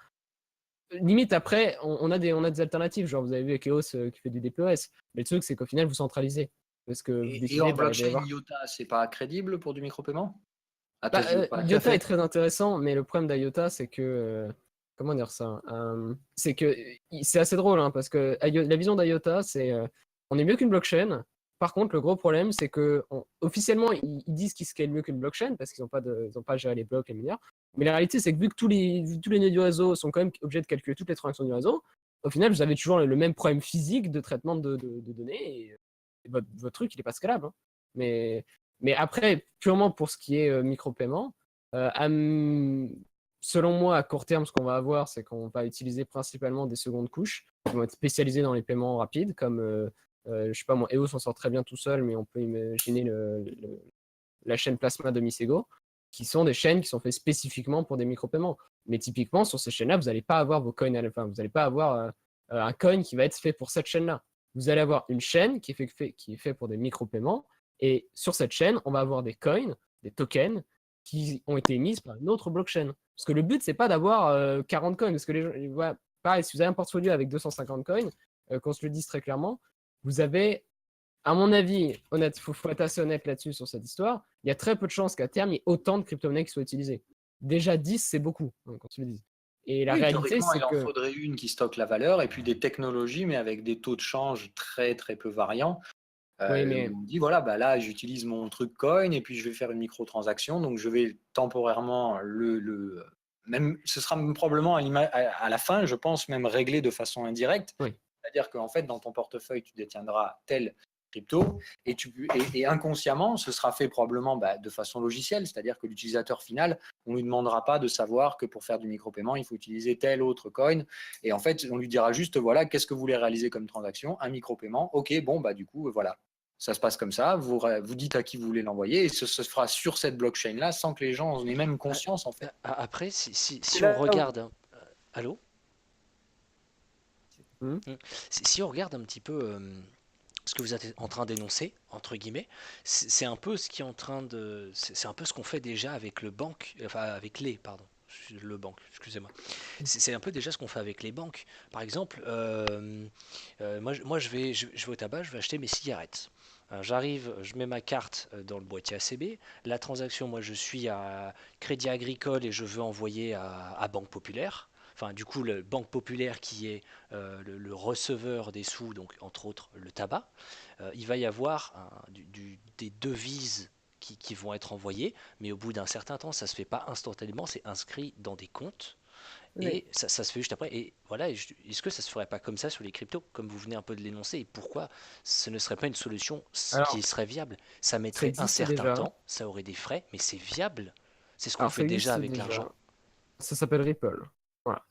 limite après, on a des alternatives. Genre, vous avez vu avec EOS qui fait du DPoS. Mais le truc, c'est qu'au final, vous centralisez. Parce que vous Et décidez, en bah, il va y blockchain, avoir... IOTA, c'est pas crédible pour du micro-paiement? À Bah, tes yeux, pas. IOTA est très intéressant, mais le problème d'IOTA, c'est que... comment dire ça? C'est que c'est assez drôle, hein, parce que la vision d'IOTA, c'est on est mieux qu'une blockchain. Par contre, le gros problème, c'est que officiellement, ils disent qu'ils scalent mieux qu'une blockchain parce qu'ils n'ont pas géré les blocs, les mineurs. Mais la réalité, c'est que vu que tous les nœuds du réseau sont quand même obligés de calculer toutes les transactions du réseau, au final, vous avez toujours le même problème physique de traitement de données et votre truc, il n'est pas scalable, hein. Mais après, purement pour ce qui est micro-paiement, selon moi, à court terme, ce qu'on va avoir, c'est qu'on va utiliser principalement des secondes couches qui vont être spécialisées dans les paiements rapides, comme, je sais pas moi, EOS s'en sort très bien tout seul, mais on peut imaginer la chaîne Plasma de Misego, qui sont des chaînes qui sont faites spécifiquement pour des micro-paiements. Mais typiquement, sur ces chaînes-là, vous n'allez pas avoir vos coins, enfin, vous n'allez pas avoir un coin qui va être fait pour cette chaîne-là. Vous allez avoir une chaîne qui est fait pour des micro-paiements, et sur cette chaîne, on va avoir des coins, des tokens, qui ont été émises par une autre blockchain. Parce que le but, c'est pas d'avoir 40 coins. Parce que les gens, voilà, pareil, si vous avez un portfolio avec 250 coins, qu'on se le dise très clairement, vous avez, à mon avis, honnête, faut être assez honnête là-dessus sur cette histoire, il y a très peu de chances qu'à terme, il y ait autant de crypto-monnaies qui soient utilisées. Déjà 10, c'est beaucoup, hein, qu'on se le dise. Et la Oui, réalité, théoriquement, c'est il en que faudrait une qui stocke la valeur et puis des technologies, mais avec des taux de change très très peu variants. oui, mais Où on dit voilà, bah là, j'utilise mon truc coin et puis je vais faire une microtransaction, donc je vais temporairement même, ce sera probablement à la fin, je pense, même réglé de façon indirecte. oui. C'est-à-dire qu'en fait, dans ton portefeuille, tu détiendras tel crypto et inconsciemment, ce sera fait probablement de façon logicielle, c'est-à-dire que l'utilisateur final, on ne lui demandera pas de savoir que pour faire du micro-paiement, il faut utiliser tel autre coin. Et en fait, on lui dira juste, voilà, qu'est-ce que vous voulez réaliser comme transaction? Un micro-paiement. OK, bon, du coup, voilà. Ça se passe comme ça, vous dites à qui vous voulez l'envoyer et ce se fera sur cette blockchain-là sans que les gens en aient même conscience en fait. Après, C'est si on là où- regarde, allô? Hmm. Si on regarde un petit peu ce que vous êtes en train d'énoncer, entre guillemets, c'est un peu ce qui est en train de, c'est un peu ce qu'on fait déjà avec le banque, enfin avec les, pardon, le banque, excusez-moi. C'est un peu déjà ce qu'on fait avec les banques. Par exemple, moi je vais au tabac, je vais acheter mes cigarettes. J'arrive, je mets ma carte dans le boîtier ACB. La transaction, moi je suis à Crédit Agricole et je veux envoyer à Banque Populaire. Enfin, du coup, le Banque Populaire qui est le receveur des sous, donc entre autres le tabac, il va y avoir des devises qui vont être envoyées, mais au bout d'un certain temps, ça ne se fait pas instantanément, c'est inscrit dans des comptes Mais et ça se fait juste après. Et voilà, est-ce que ça se ferait pas comme ça sur les cryptos, comme vous venez un peu de l'énoncer, et pourquoi ce ne serait pas une solution qui alors, serait viable? Ça ça mettrait un existe certain déjà. temps, ça aurait des frais, mais c'est viable. C'est ce qu'on Alors, fait ça déjà existe avec l'argent. déjà. Ça s'appelle Ripple. Voilà.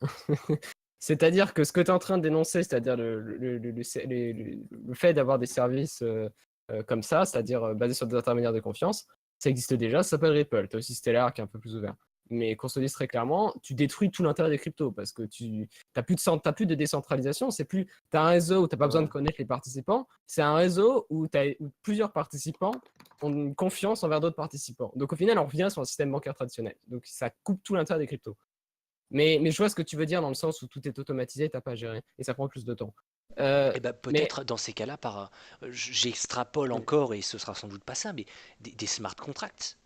C'est-à-dire que ce que tu es en train de dénoncer, c'est-à-dire le fait d'avoir des services comme ça, c'est-à-dire basés sur des intermédiaires de confiance, ça existe déjà, ça s'appelle Ripple. Tu as aussi Stellar qui est un peu plus ouvert. Mais qu'on se le dise très clairement, tu détruis tout l'intérêt des cryptos parce que tu n'as plus de décentralisation. Tu as un réseau où tu n'as pas besoin de connaître les participants. C'est un réseau où plusieurs participants ont une confiance envers d'autres participants. Donc au final, on revient sur un système bancaire traditionnel. Donc ça coupe tout l'intérêt des cryptos. Mais je vois ce que tu veux dire dans le sens où tout est automatisé, t'as pas à gérer et ça prend plus de temps. Euh, Eh ben, mais peut-être dans ces cas-là, j'extrapole encore et ce sera sans doute pas ça, mais des smart contracts.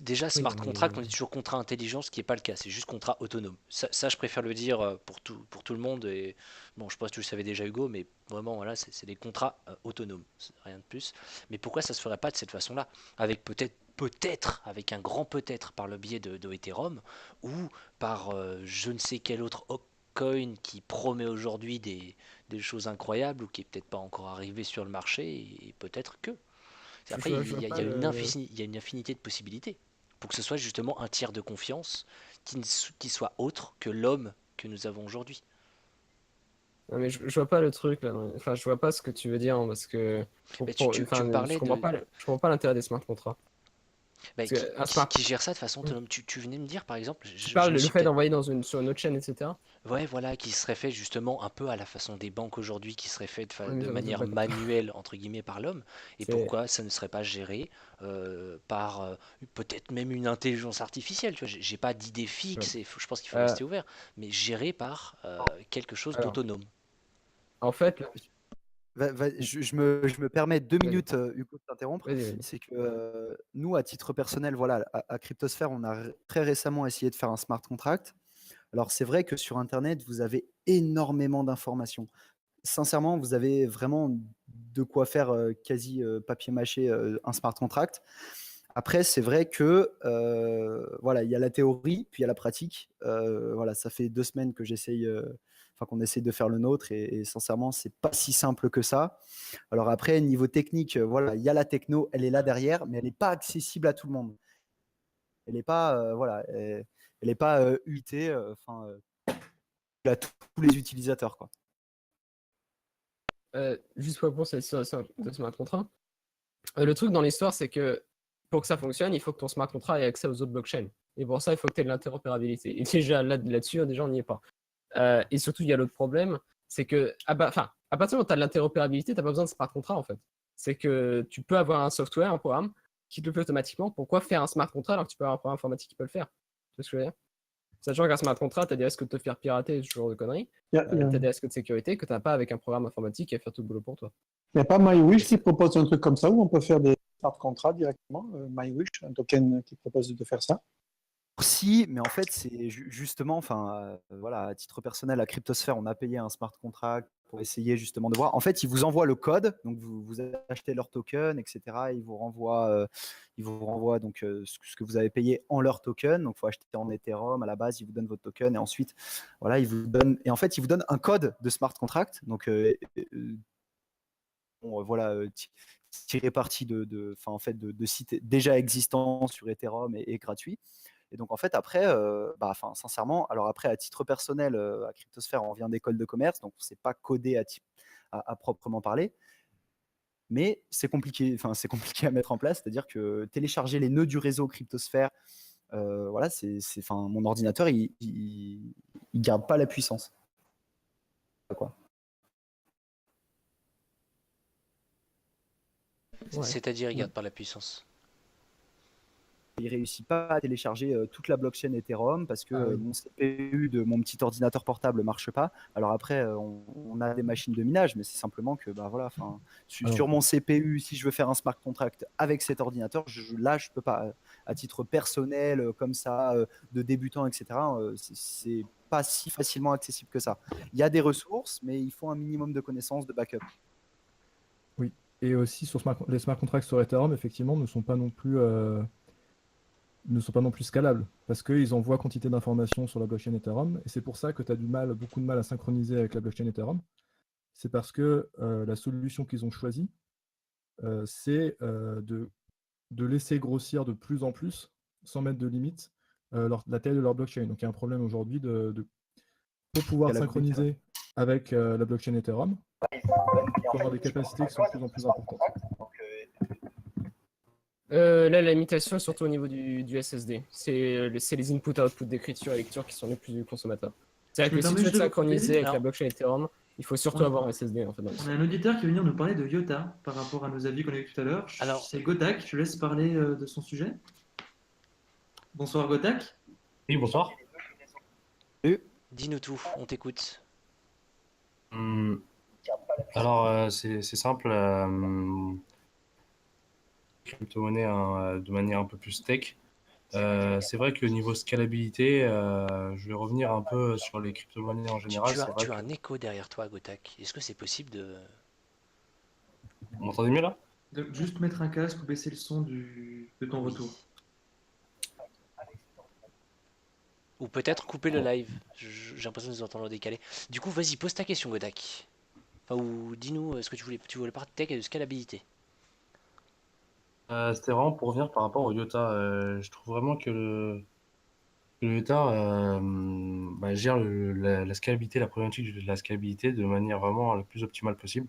Déjà, oui, non, smart mais contract, on dit toujours contrat intelligent, ce qui n'est pas le cas, c'est juste contrat autonome. Ça, je préfère le dire pour tout le monde. Et bon, je pense que tu le savais déjà, Hugo, mais vraiment, voilà, c'est des contrats autonomes, rien de plus. Mais pourquoi ça se ferait pas de cette façon-là? Avec peut-être, avec un grand peut-être, par le biais de Ethereum, ou par je ne sais quel autre coin qui promet aujourd'hui des choses incroyables ou qui est peut-être pas encore arrivé sur le marché, et peut-être que. Après, je vois il pas y a le. il y a une infinité de possibilités pour que ce soit justement un tiers de confiance qui soit autre que l'homme que nous avons aujourd'hui. Non, mais je vois pas le truc là. Enfin, je vois pas ce que tu veux dire hein, parce que Mais tu me enfin, parlais de je comprends pas l'intérêt des smart contracts. bah, Parce que un smart, qui gère ça de façon autonome. Tu venais me dire par exemple, tu je parles me le suis fait peut-être d'envoyer sur une autre chaîne, etc. ouais voilà qui serait fait justement un peu à la façon des banques aujourd'hui, qui serait fait Oui, mais de ça m'intéresse manière pas. manuelle entre guillemets par l'homme. Et C'est pourquoi ça ne serait pas géré par peut-être même une intelligence artificielle, tu vois, j'ai pas d'idée ouais. fixe et je pense qu'il faut Euh, rester ouvert, mais géré par quelque chose alors, d'autonome. en fait, Je me permets 2 minutes, vas-y, Hugo, de t'interrompre. vas-y, vas-y. C'est que nous, à titre personnel, voilà, à Cryptosphère, on a très récemment essayé de faire un smart contract. Alors, c'est vrai que sur Internet, vous avez énormément d'informations. Sincèrement, vous avez vraiment de quoi faire quasi papier mâché un smart contract. Après, c'est vrai que voilà, il y a la théorie, puis il y a la pratique. Voilà, ça fait 2 semaines que qu'on essaye de faire le nôtre, et sincèrement, c'est pas si simple que ça. Alors après, niveau technique, voilà, il y a la techno, elle est là derrière, mais elle n'est pas accessible à tout le monde. Elle n'est pas, voilà, elle n'est pas UT, à tous les utilisateurs, quoi. Juste pour répondre de smart contract. Le truc dans l'histoire, c'est que pour que ça fonctionne, il faut que ton smart contract ait accès aux autres blockchains. Et pour ça, il faut que tu aies de l'interopérabilité. Et déjà, là-dessus, déjà, on n'y est pas. Et surtout, il y a l'autre problème, c'est que, à partir du moment où tu as de l'interopérabilité, tu n'as pas besoin de smart contract, en fait. C'est que tu peux avoir un software, un programme, qui te le fait automatiquement. Pourquoi faire un smart contract alors que tu peux avoir un programme informatique qui peut le faire? Tu vois ce que je veux dire? Sachant qu'un smart contract, tu as des risques de te faire pirater, ce genre de conneries. Il Tu as des risques de sécurité que tu n'as pas avec un programme informatique qui va faire tout le boulot pour toi. n'y a pas MyWish qui propose un truc comme ça où on peut faire des smart contrats directement. MyWish, un token qui propose de faire ça. Si, mais en fait, c'est justement, voilà, à titre personnel, à Cryptosphère, on a payé un smart contract pour essayer justement de voir. En fait, ils vous envoient le code, donc vous achetez leur token, etc. Ils vous renvoient donc ce que vous avez payé en leur token. Donc, il faut acheter en Ethereum à la base. Ils vous donnent votre token et ensuite, voilà, en fait, ils vous donnent un code de smart contract. Donc, voilà, tirer parti en fait, de sites déjà existants sur Ethereum et gratuits. Et donc, en fait, après, sincèrement, alors après, à titre personnel, à Cryptosphère, on vient d'école de commerce, donc c'est pas codé à proprement parler, mais c'est compliqué, c'est compliqué à mettre en place, c'est-à-dire que télécharger les nœuds du réseau Cryptosphère, voilà, mon ordinateur, il garde pas la puissance. Quoi. Ouais. C'est-à-dire, il garde pas la puissance. Il réussit pas à télécharger toute la blockchain Ethereum parce que oui. mon CPU de mon petit ordinateur portable marche pas. Alors après, on a des machines de minage, mais c'est simplement que voilà, sur mon CPU, si je veux faire un smart contract avec cet ordinateur, là, je peux pas. À titre personnel, comme ça, de débutant, etc., c'est pas si facilement accessible que ça. Il y a des ressources, mais il faut un minimum de connaissances de backup. Oui. Et aussi, les smart contracts sur Ethereum, effectivement, ne sont pas non plus scalables parce qu'ils envoient quantité d'informations sur la blockchain Ethereum et c'est pour ça que tu as beaucoup de mal à synchroniser avec la blockchain Ethereum. C'est parce que la solution qu'ils ont choisie, c'est de laisser grossir de plus en plus sans mettre de limite la taille de leur blockchain. Donc il y a un problème aujourd'hui pour pouvoir synchroniser avec la blockchain Ethereum, pour avoir des capacités qui sont de plus en plus importantes. Là, la limitation est surtout au niveau du SSD. C'est les input-output d'écriture et lecture qui sont les plus consommateurs. C'est-à-dire que si tu veux te synchroniser avec la blockchain Ethereum, il faut surtout avoir un SSD. En fait, on a un auditeur qui va venir nous parler de IOTA par rapport à nos avis qu'on a eu tout à l'heure. C'est Gotak, je laisse parler de son sujet. Bonsoir Gotak. Oui, bonsoir. Dis-nous tout, on t'écoute. Alors, c'est simple. Crypto-monnaie de manière un peu plus tech. C'est vrai que niveau scalabilité, je vais revenir un peu sur les crypto-monnaies en général. Tu as un écho derrière toi, Gotak. Est-ce que c'est possible de... Vous m'entendez mieux là? De juste mettre un casque ou baisser le son de ton retour. Ou peut-être couper le live. J'ai l'impression de nous entendre décalé. Du coup, vas-y, pose ta question, Gotak. Enfin, ou dis-nous ce que tu voulais parler de tech et de scalabilité. C'était vraiment pour revenir par rapport au IOTA. Je trouve vraiment que le IOTA gère la scalabilité, la problématique de la scalabilité de manière vraiment la plus optimale possible.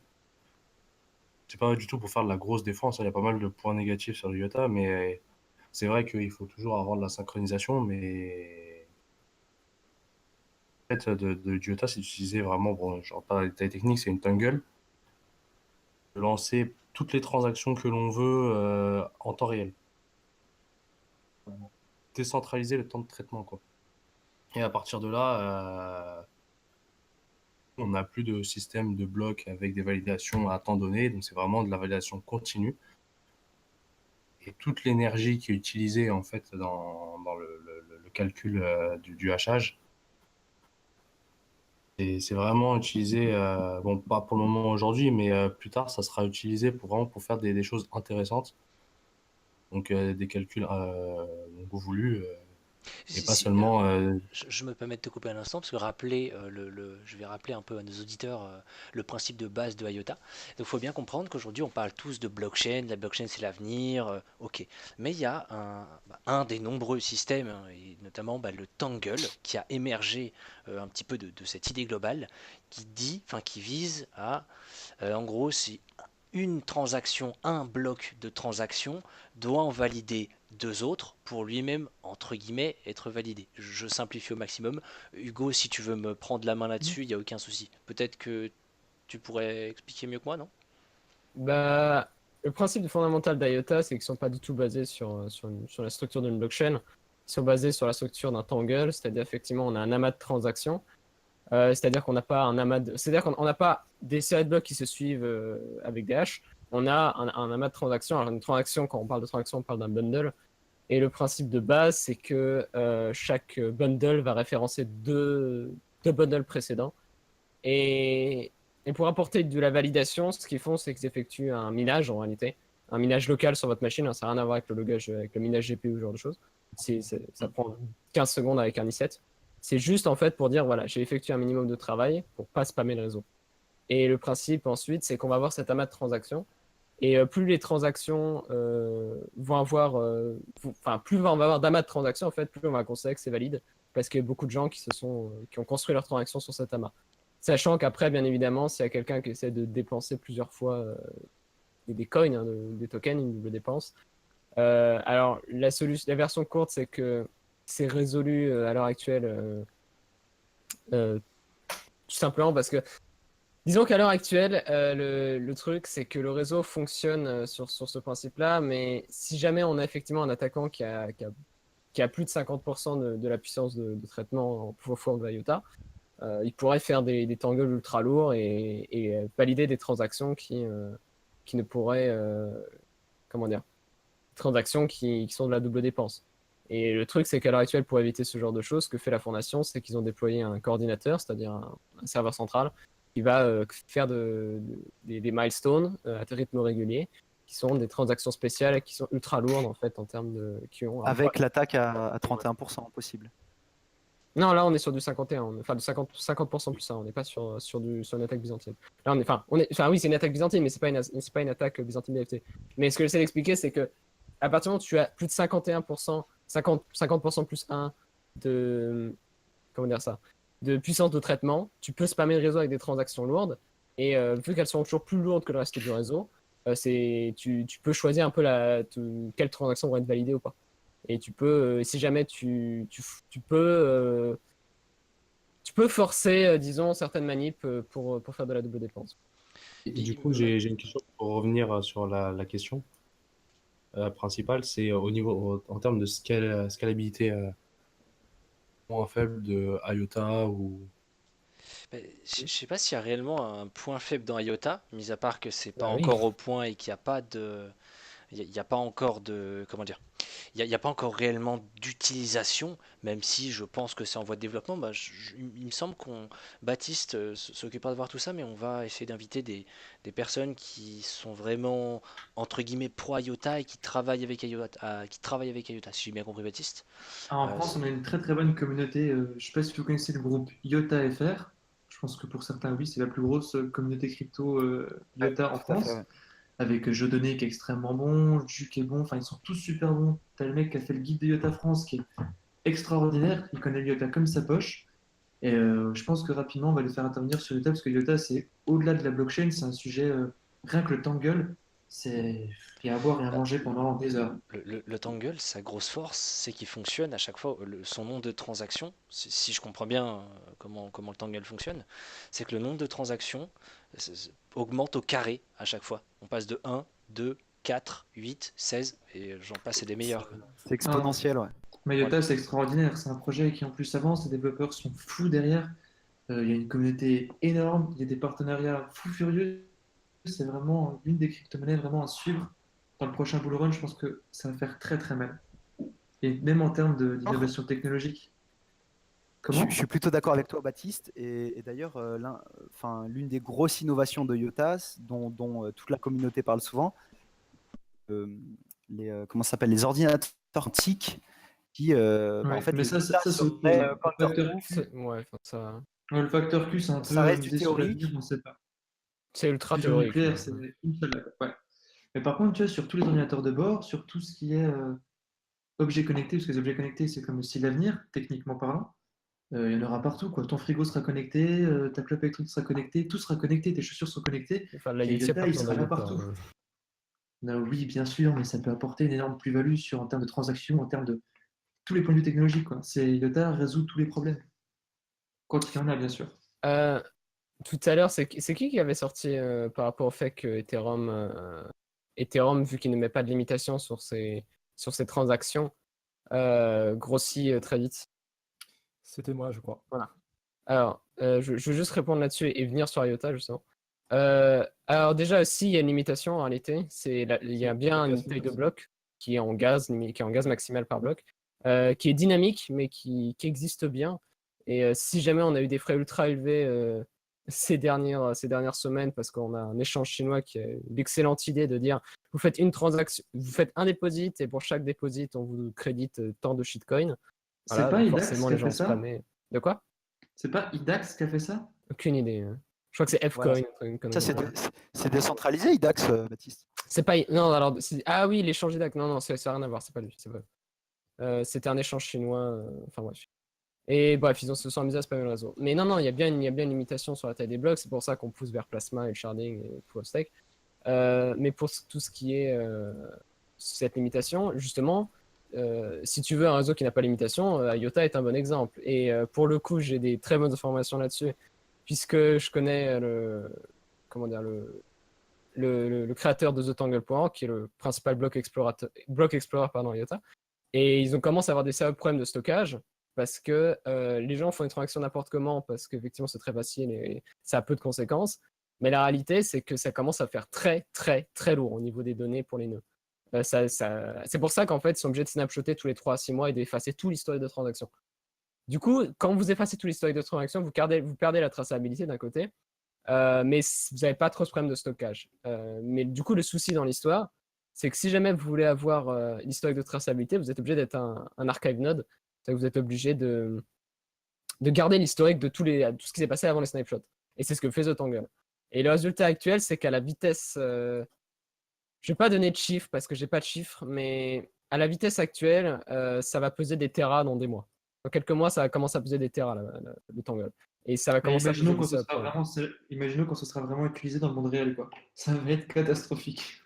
C'est pas du tout pour faire de la grosse défense, il y a pas mal de points négatifs sur le IOTA, mais c'est vrai qu'il faut toujours avoir de la synchronisation, mais en fait, du IOTA, c'est d'utiliser vraiment, bon, je rentre pas dans les détails techniques, c'est une Tangle, de lancer toutes les transactions que l'on veut en temps réel. Décentraliser le temps de traitement, quoi. Et à partir de là, on n'a plus de système de blocs avec des validations à temps donné, donc c'est vraiment de la validation continue. Et toute l'énergie qui est utilisée en fait dans le calcul du hachage, et c'est vraiment utilisé, bon pas pour le moment aujourd'hui, mais plus tard ça sera utilisé pour faire des choses intéressantes, donc des calculs voulus. Et pas seulement. Je me permets de te couper un instant parce que je vais rappeler un peu à nos auditeurs le principe de base de IOTA. Donc il faut bien comprendre qu'aujourd'hui on parle tous de blockchain, la blockchain c'est l'avenir, ok. Mais il y a un des nombreux systèmes, hein, et notamment le Tangle qui a émergé un petit peu de cette idée globale qui vise à, en gros, si une transaction, un bloc de transaction doit en valider deux autres pour lui-même, entre guillemets, être validé. Je simplifie au maximum. Hugo, si tu veux me prendre la main là-dessus, il n'y a aucun souci. Peut-être que tu pourrais expliquer mieux que moi, non? Bah, le principe fondamental d'IOTA, c'est qu'ils ne sont pas du tout basés sur la structure d'une blockchain. Ils sont basés sur la structure d'un tangle, c'est-à-dire effectivement on a un amas de transactions. C'est-à-dire qu'on n'a pas qu'on n'a pas des séries de blocs qui se suivent avec des hashes. On a un amas de transactions. Alors une transaction, quand on parle de transaction, on parle d'un bundle. Et le principe de base, c'est que chaque bundle va référencer deux bundles précédents. Et pour apporter de la validation, ce qu'ils font, c'est qu'ils effectuent un minage en réalité. Un minage local sur votre machine, hein, ça n'a rien à voir avec le logage, avec le minage GPU, ce genre de choses. Ça prend 15 secondes avec un i7. C'est juste en fait pour dire, voilà, j'ai effectué un minimum de travail pour pas spammer le réseau. Et le principe ensuite, c'est qu'on va avoir cet amas de transactions. Et plus les transactions vont avoir, plus on va avoir d'amas de transactions, en fait, plus on va considérer que c'est valide, parce qu'il y a beaucoup de gens qui ont construit leurs transactions sur cet amas. Sachant qu'après, bien évidemment, s'il y a quelqu'un qui essaie de dépenser plusieurs fois des coins, hein, des tokens, il le dépense. Alors, la version courte, c'est que c'est résolu à l'heure actuelle, tout simplement parce que, disons qu'à l'heure actuelle, le truc, c'est que le réseau fonctionne sur ce principe-là, mais si jamais on a effectivement un attaquant qui a plus de 50% de la puissance de traitement en proof of work d'IOTA, il pourrait faire des tangles ultra lourds et valider des transactions qui ne pourraient, comment dire, transactions qui sont de la double dépense. Et le truc, c'est qu'à l'heure actuelle, pour éviter ce genre de choses, ce que fait la fondation, c'est qu'ils ont déployé un coordinateur, c'est-à-dire un serveur central, qui va faire des milestones à rythme régulier, qui sont des transactions spéciales qui sont ultra lourdes en fait en termes de Avec l'attaque à 31% possible. Non, là on est sur du 51, enfin du 50% plus ça, on n'est pas sur une attaque byzantine. Là oui, c'est une attaque byzantine, mais c'est pas une attaque byzantine BFT. Mais ce que j'essaie d'expliquer, c'est que à partir du moment où tu as plus de 51%, 50% plus 1 de comment dire ça, de puissance de traitement, tu peux spammer le réseau avec des transactions lourdes. Et vu qu'elles sont toujours plus lourdes que le reste du réseau, tu peux choisir un peu quelles transactions vont être validées ou pas. Et tu peux, si jamais tu peux forcer, disons, certaines manips pour faire de la double dépense. Et du coup, j'ai une question pour revenir sur la question principale, c'est en termes de scalabilité moins faible de IOTA ou... Je sais pas s'il y a réellement un point faible dans IOTA, mis à part que c'est pas Bah oui. encore au point et qu'il n'y a pas de, il y a pas encore de, comment dire, il y a pas encore réellement d'utilisation, même si je pense que c'est en voie de développement. Il me semble qu'on Baptiste s'occupera de voir tout ça, mais on va essayer d'inviter des personnes qui sont vraiment entre guillemets pro IOTA et qui travaillent avec IOTA, si j'ai bien compris Baptiste. En France, on a une très très bonne communauté. Je ne sais pas si vous connaissez le groupe IOTA FR. Je pense que pour certains, oui, c'est la plus grosse communauté crypto IOTA en Tout à fait, France. ouais. Avec Jodonné qui est extrêmement bon, Ju qui est bon. Enfin, ils sont tous super bons. T'as le mec qui a fait le guide de IOTA France qui est extraordinaire. Il connaît l'IOTA comme sa poche. Et je pense que rapidement, on va les faire intervenir sur IOTA parce que l'IOTA, c'est au-delà de la blockchain, c'est un sujet, rien que le Tangle, il y a à boire et à manger pendant des heures. Le Tangle, sa grosse force, c'est qu'il fonctionne à chaque fois. Son nombre de transactions, si je comprends bien comment le Tangle fonctionne, c'est que le nombre de transactions augmente au carré à chaque fois. On passe de 1, 2, 4, 8, 16, et j'en passe, c'est des meilleurs, quoi. C'est exponentiel, ouais. Mais IOTA, c'est extraordinaire. C'est un projet qui en plus avance. Les développeurs sont fous derrière. Il y a une communauté énorme. Il y a des partenariats fous furieux. C'est vraiment une des crypto-monnaies vraiment à suivre. Dans le prochain bull run, je pense que ça va faire très très mal. Et même en termes d'innovation technologique. Comment? Je suis plutôt d'accord avec toi, Baptiste. Et d'ailleurs, l'une des grosses innovations de IOTA, dont toute la communauté parle souvent, comment ça s'appelle, les ordinateurs quantiques qui, Ouais, en fait, mais ça, c'est autre chose. quand Le facteur Q, Ouais, enfin, ça, le facteur Q, c'est un ça peu reste du misé sur théorique. l'avenir, on ne sait pas. c'est ultra Fusion théorique. nucléaire, c'est une seule. Ouais. Mais par contre, tu vois, sur tous les ordinateurs de bord, sur tout ce qui est objets connectés, parce que les objets connectés, c'est comme aussi l'avenir, techniquement parlant, il y en aura partout, quoi. Ton frigo sera connecté, ta clope électrique sera connectée, tout sera connecté, tes chaussures seront connectées. Enfin, là, Et il y a pas IOTA, il besoin sera là d'IOTA, partout. hein. Non, oui, bien sûr, mais ça peut apporter une énorme plus-value en termes de transactions, en termes de tous les points de vue technologiques, quoi. IOTA résout tous les problèmes. Quand il y en a, bien sûr. Euh, Tout à l'heure, c'est qui avait sorti par rapport au fait que Ethereum, vu qu'il ne met pas de limitation sur ses transactions, grossit très vite. C'était moi, je crois. Voilà. Alors, je veux juste répondre là-dessus et venir sur IOTA, justement. Alors déjà, si il y a une limitation en réalité, il y a bien une taille de bloc qui est en gaz, maximal par bloc, qui est dynamique, mais qui existe bien. Et si jamais on a eu des frais ultra élevés ces dernières semaines, parce qu'on a un échange chinois qui a l'excellente idée de dire vous faites une transaction, vous faites un deposit et pour chaque deposit, on vous crédite tant de shitcoin. C'est Voilà, pas donc Idax forcément qui a les fait gens ça? spammaient. De quoi? C'est pas Idax qui a fait ça? Aucune idée. Je crois que c'est Voilà. Fcoin. une Ça, connerie. c'est décentralisé, IDAX, Baptiste. C'est pas. Non, alors. Ah oui, l'échange d'IDAC. Non, ça n'a rien à voir, c'est pas lui. C'est pas... C'était un échange chinois. Enfin bref. Et bref, ils se sont amusés à spammer le réseau. Mais non, il y a bien une limitation sur la taille des blocs. C'est pour ça qu'on pousse vers Plasma et le sharding et Proof of Stake. Mais pour tout ce qui est cette limitation, justement, si tu veux un réseau qui n'a pas de limitation, IOTA est un bon exemple. Et pour le coup, j'ai des très bonnes informations là-dessus, puisque je connais le créateur de TheTangle.org, qui est le principal block explorer IOTA. Et ils ont commencé à avoir des sérieux problèmes de stockage, parce que les gens font une transaction n'importe comment, parce qu'effectivement c'est très facile et ça a peu de conséquences. Mais la réalité, c'est que ça commence à faire très, très, très lourd au niveau des données pour les nœuds. C'est pour ça qu'en fait, ils sont obligés de snapshotter tous les 3 à 6 mois et d'effacer tout l'historique de transaction. Du coup, quand vous effacez tout l'historique de transaction, vous perdez la traçabilité d'un côté, mais vous n'avez pas trop ce problème de stockage. Mais du coup, le souci dans l'histoire, c'est que si jamais vous voulez avoir l'historique de traçabilité, vous êtes obligé d'être un archive node. C'est-à-dire que vous êtes obligé de garder l'historique de tout ce qui s'est passé avant les snapshots. Et c'est ce que fait TheTangle. Et le résultat actuel, c'est qu'à la vitesse... je ne vais pas donner de chiffres parce que j'ai pas de chiffres, mais à la vitesse actuelle, ça va peser des terras dans des mois. Dans quelques mois, ça va commencer à peser des terras, le Tangle. Et ça va Mais commencer à peser imaginons des quand, ce subs. sera vraiment, imaginons quand ce sera vraiment utilisé dans le monde réel, quoi. Ça va être catastrophique.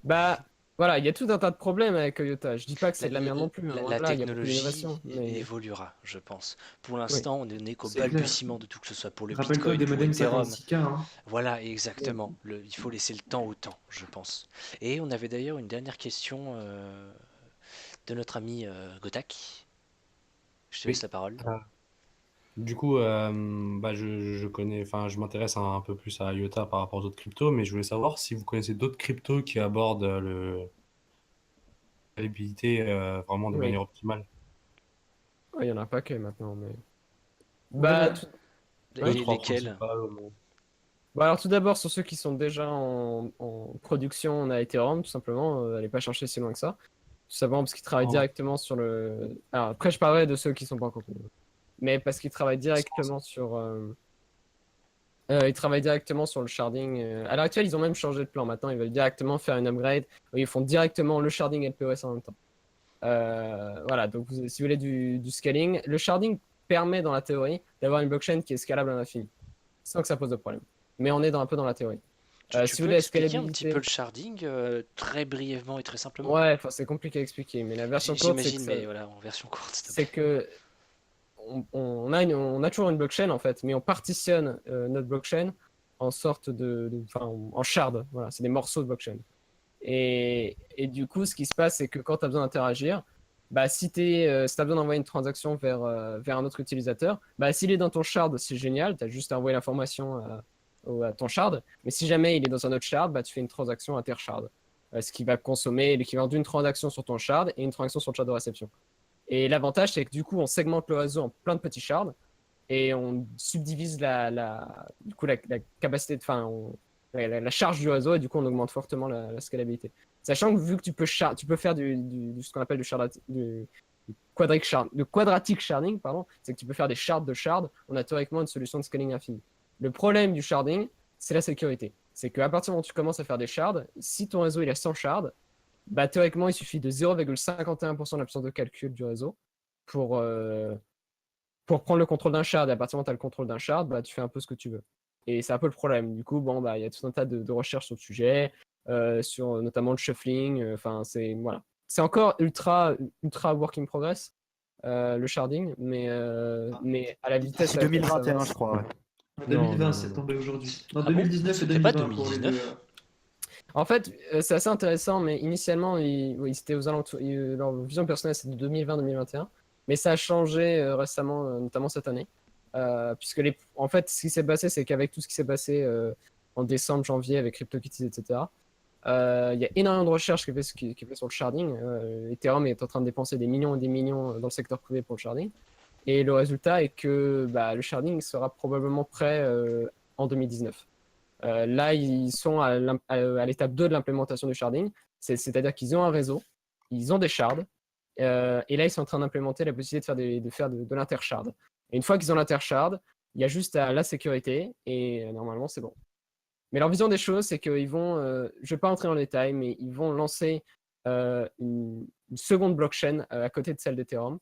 Bah, voilà, il y a tout un tas de problèmes avec IOTA. Je dis pas que c'est de la merde non plus. La Loin de là, il y a beaucoup technologie d'innovations. Mais... évoluera, je pense. Pour Oui. l'instant, on n'est qu'au C'est clair. balbutiement de tout, que ce soit pour le Rappelle-toi Bitcoin, des pour modems Ethereum. 56K, hein. Voilà, exactement. Il faut laisser le temps au temps, je pense. Et on avait d'ailleurs une dernière question de notre ami Gotak. Je te Oui. laisse la parole. Du coup, je connais, enfin, je m'intéresse un peu plus à IOTA par rapport aux autres cryptos, mais je voulais savoir si vous connaissez d'autres cryptos qui abordent la scalabilité vraiment de Oui. manière optimale. Il y en a pas que maintenant, mais... Voilà. Deux, trois Lesquels? principales, Bah alors tout d'abord, sur ceux qui sont déjà en production, on a Ethereum, tout simplement. Allez pas chercher si loin que ça. Tout simplement parce qu'ils travaillent Oh. directement sur le... Alors après, je parlerai de ceux qui sont pas encore connus. Mais parce qu'ils travaillent directement sur... ils travaillent directement sur le sharding. À l'heure actuelle, ils ont même changé de plan. Maintenant, ils veulent directement faire une upgrade où ils font directement le sharding et le POS en même temps. Voilà, donc si vous voulez du scaling, le sharding permet dans la théorie d'avoir une blockchain qui est scalable à l'infini, sans que ça pose de problème. Mais on est un peu dans la théorie. Tu Si peux vous voulez la expliquer un petit scalabilité... peu le sharding très brièvement et très simplement? Ouais, enfin, c'est compliqué à expliquer, mais la version courte, c'est que, J'imagine, mais voilà, en version courte, s'il te c'est plaît. que on a toujours une blockchain en fait, mais on partitionne notre blockchain en sorte en shard. Voilà, c'est des morceaux de blockchain. Et du coup, ce qui se passe, c'est que quand tu as besoin d'interagir, bah, si tu as besoin d'envoyer une transaction vers un autre utilisateur, bah, s'il est dans ton shard, c'est génial, tu as juste à envoyer l'information à ton shard. Mais si jamais il est dans un autre shard, bah, tu fais une transaction inter-shard. Ce qui va consommer l'équivalent d'une transaction sur ton shard et une transaction sur le shard de réception. Et l'avantage, c'est que du coup, on segmente le réseau en plein de petits shards et on subdivise la capacité, la charge du réseau et du coup, on augmente fortement la scalabilité. Sachant que vu que tu peux faire ce qu'on appelle du quadratic sharding, pardon, c'est que tu peux faire des shards de shards, on a théoriquement une solution de scaling infinie. Le problème du sharding, c'est la sécurité. C'est qu'à partir du moment où tu commences à faire des shards, si ton réseau il a 100 shards, bah, théoriquement, il suffit de 0,51% de la puissance de calcul du réseau pour prendre le contrôle d'un shard. Et à partir du moment où tu as le contrôle d'un shard, bah, tu fais un peu ce que tu veux. Et c'est un peu le problème. Du coup, bon, bah, y a tout un tas de recherches sur le sujet, sur notamment le shuffling. C'est voilà. C'est encore ultra work in progress, le sharding, mais à la vitesse. C'est 2021, je crois. Ouais. En Non, 2020, non, c'est non. tombé aujourd'hui. Non, Ah bon? 2019 et C'était pas 2020 pour les 2019? deux. En fait, c'est assez intéressant, mais initialement, c'était aux alentours. Leur vision personnelle, c'est de 2020-2021. Mais ça a changé récemment, notamment cette année. Puisque en fait, ce qui s'est passé, c'est qu'avec tout ce qui s'est passé en décembre, janvier avec CryptoKitties, etc., Il y a énormément de recherches qui est fait sur le sharding. Ethereum est en train de dépenser des millions et des millions dans le secteur privé pour le sharding. Et le résultat est que le sharding sera probablement prêt en 2019. Là, ils sont à l'étape 2 de l'implémentation du sharding. C'est-à-dire qu'ils ont un réseau, ils ont des shards, et là, ils sont en train d'implémenter la possibilité de faire de l'intershard. Et une fois qu'ils ont l'intershard, il y a juste à la sécurité, et normalement, c'est bon. Mais leur vision des choses, c'est qu'ils vont, je ne vais pas entrer dans le détail, mais ils vont lancer une seconde blockchain à côté de celle d'Ethereum,